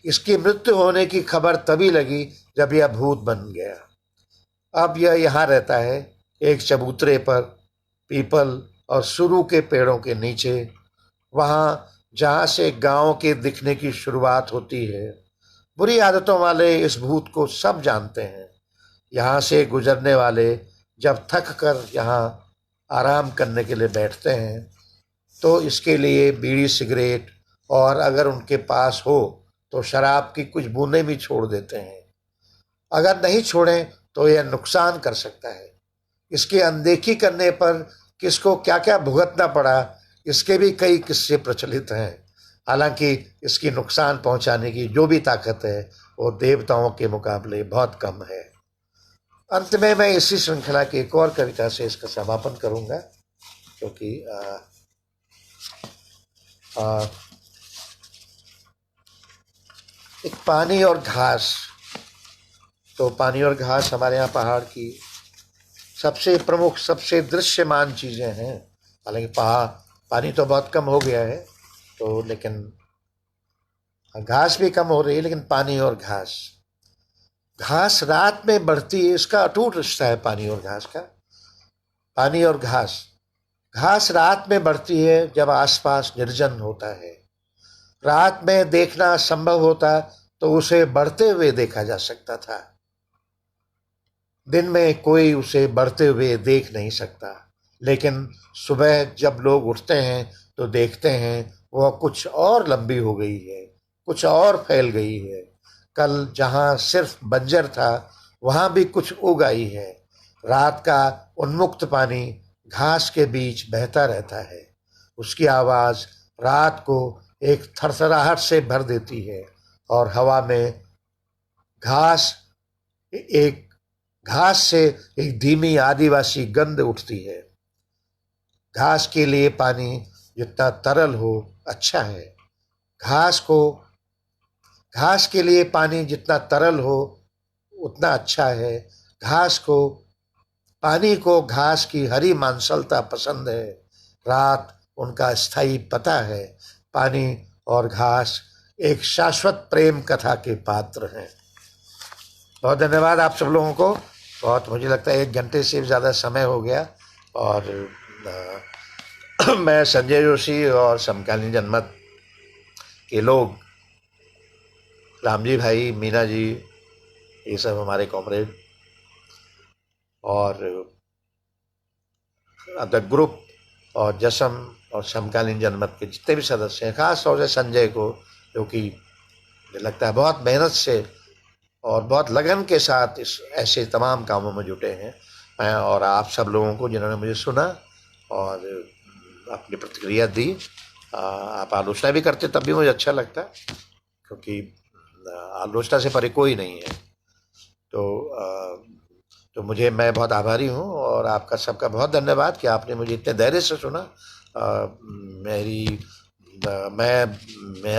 इसकी मृत्यु होने की खबर तभी लगी जब यह भूत बन गया। अब यह यहाँ रहता है, एक चबूतरे पर, पीपल और सुरू के पेड़ों के नीचे, वहाँ जहाँ से गांव के दिखने की शुरुआत होती है। बुरी आदतों वाले इस भूत को सब जानते हैं। यहाँ से गुजरने वाले जब थक कर यहाँ आराम करने के लिए बैठते हैं तो इसके लिए बीड़ी सिगरेट और अगर उनके पास हो तो शराब की कुछ बूंदें भी छोड़ देते हैं। अगर नहीं छोड़ें तो यह नुकसान कर सकता है। इसकी अनदेखी करने पर किसको क्या क्या भुगतना पड़ा, इसके भी कई किस्से प्रचलित हैं। हालांकि इसकी नुकसान पहुंचाने की जो भी ताकत है वो देवताओं के मुकाबले बहुत कम है। अंत में मैं इसी श्रृंखला की एक और कविता से इसका समापन करूंगा, क्योंकि एक पानी और घास। तो पानी और घास हमारे यहाँ पहाड़ की सबसे प्रमुख, सबसे दृश्यमान चीज़ें हैं। हालांकि पानी तो बहुत कम हो गया है, तो लेकिन घास भी कम हो रही है, लेकिन पानी और घास रात में बढ़ती है। इसका अटूट रिश्ता है पानी और घास का। पानी और घास रात में बढ़ती है जब आसपास निर्जन होता है। रात में देखना संभव होता तो उसे बढ़ते हुए देखा जा सकता था। दिन में कोई उसे बढ़ते हुए देख नहीं सकता, लेकिन सुबह जब लोग उठते हैं तो देखते हैं वह कुछ और लंबी हो गई है, कुछ और फैल गई है। कल जहाँ सिर्फ बंजर था वहाँ भी कुछ उग आई है। रात का उन्मुक्त पानी घास के बीच बहता रहता है। उसकी आवाज़ रात को एक थरथराहट से भर देती है और हवा में घास एक घास से एक धीमी आदिवासी गंध उठती है। घास के लिए पानी जितना तरल हो अच्छा है। घास को घास के लिए पानी जितना तरल हो उतना अच्छा है। घास को पानी को घास की हरी मांसलता पसंद है। रात उनका स्थायी पता है। पानी और घास एक शाश्वत प्रेम कथा के पात्र हैं। बहुत धन्यवाद आप सब लोगों को। बहुत मुझे लगता है 1 घंटे से ज़्यादा समय हो गया और मैं संजय जोशी और समकालीन जनमत के लोग, रामजी भाई, मीना जी, ये सब हमारे कॉमरेड और द ग्रुप और जश्न और समकालीन जनमत के जितने भी सदस्य हैं, खास तौर से संजय को, जो कि मुझे लगता है बहुत मेहनत से और बहुत लगन के साथ इस ऐसे तमाम कामों में जुटे हैं। मैं और आप सब लोगों को जिन्होंने मुझे सुना और अपनी प्रतिक्रिया दी, आप आलोचना भी करते तब भी मुझे अच्छा लगता, क्योंकि आलोचना से परे कोई नहीं है। तो मैं बहुत आभारी हूँ और आपका सबका बहुत धन्यवाद कि आपने मुझे इतने धैर्य से सुना। मैं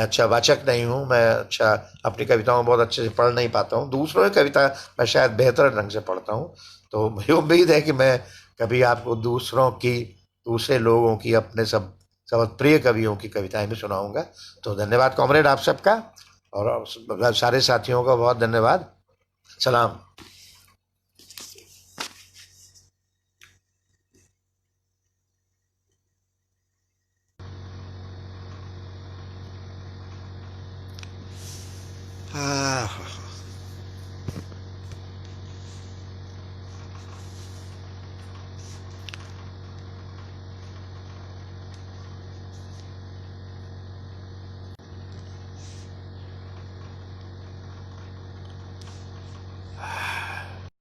अच्छा वाचक नहीं हूँ, मैं अच्छा अपनी कविताओं बहुत अच्छे से पढ़ नहीं पाता हूँ। दूसरों की कविता मैं शायद बेहतर ढंग से पढ़ता हूँ। तो मुझे उम्मीद है कि मैं कभी आपको दूसरे लोगों की, अपने सब प्रिय कवियों की कविताएं भी सुनाऊंगा। तो धन्यवाद कॉमरेड आप सबका और सारे साथियों का बहुत धन्यवाद। सलाम।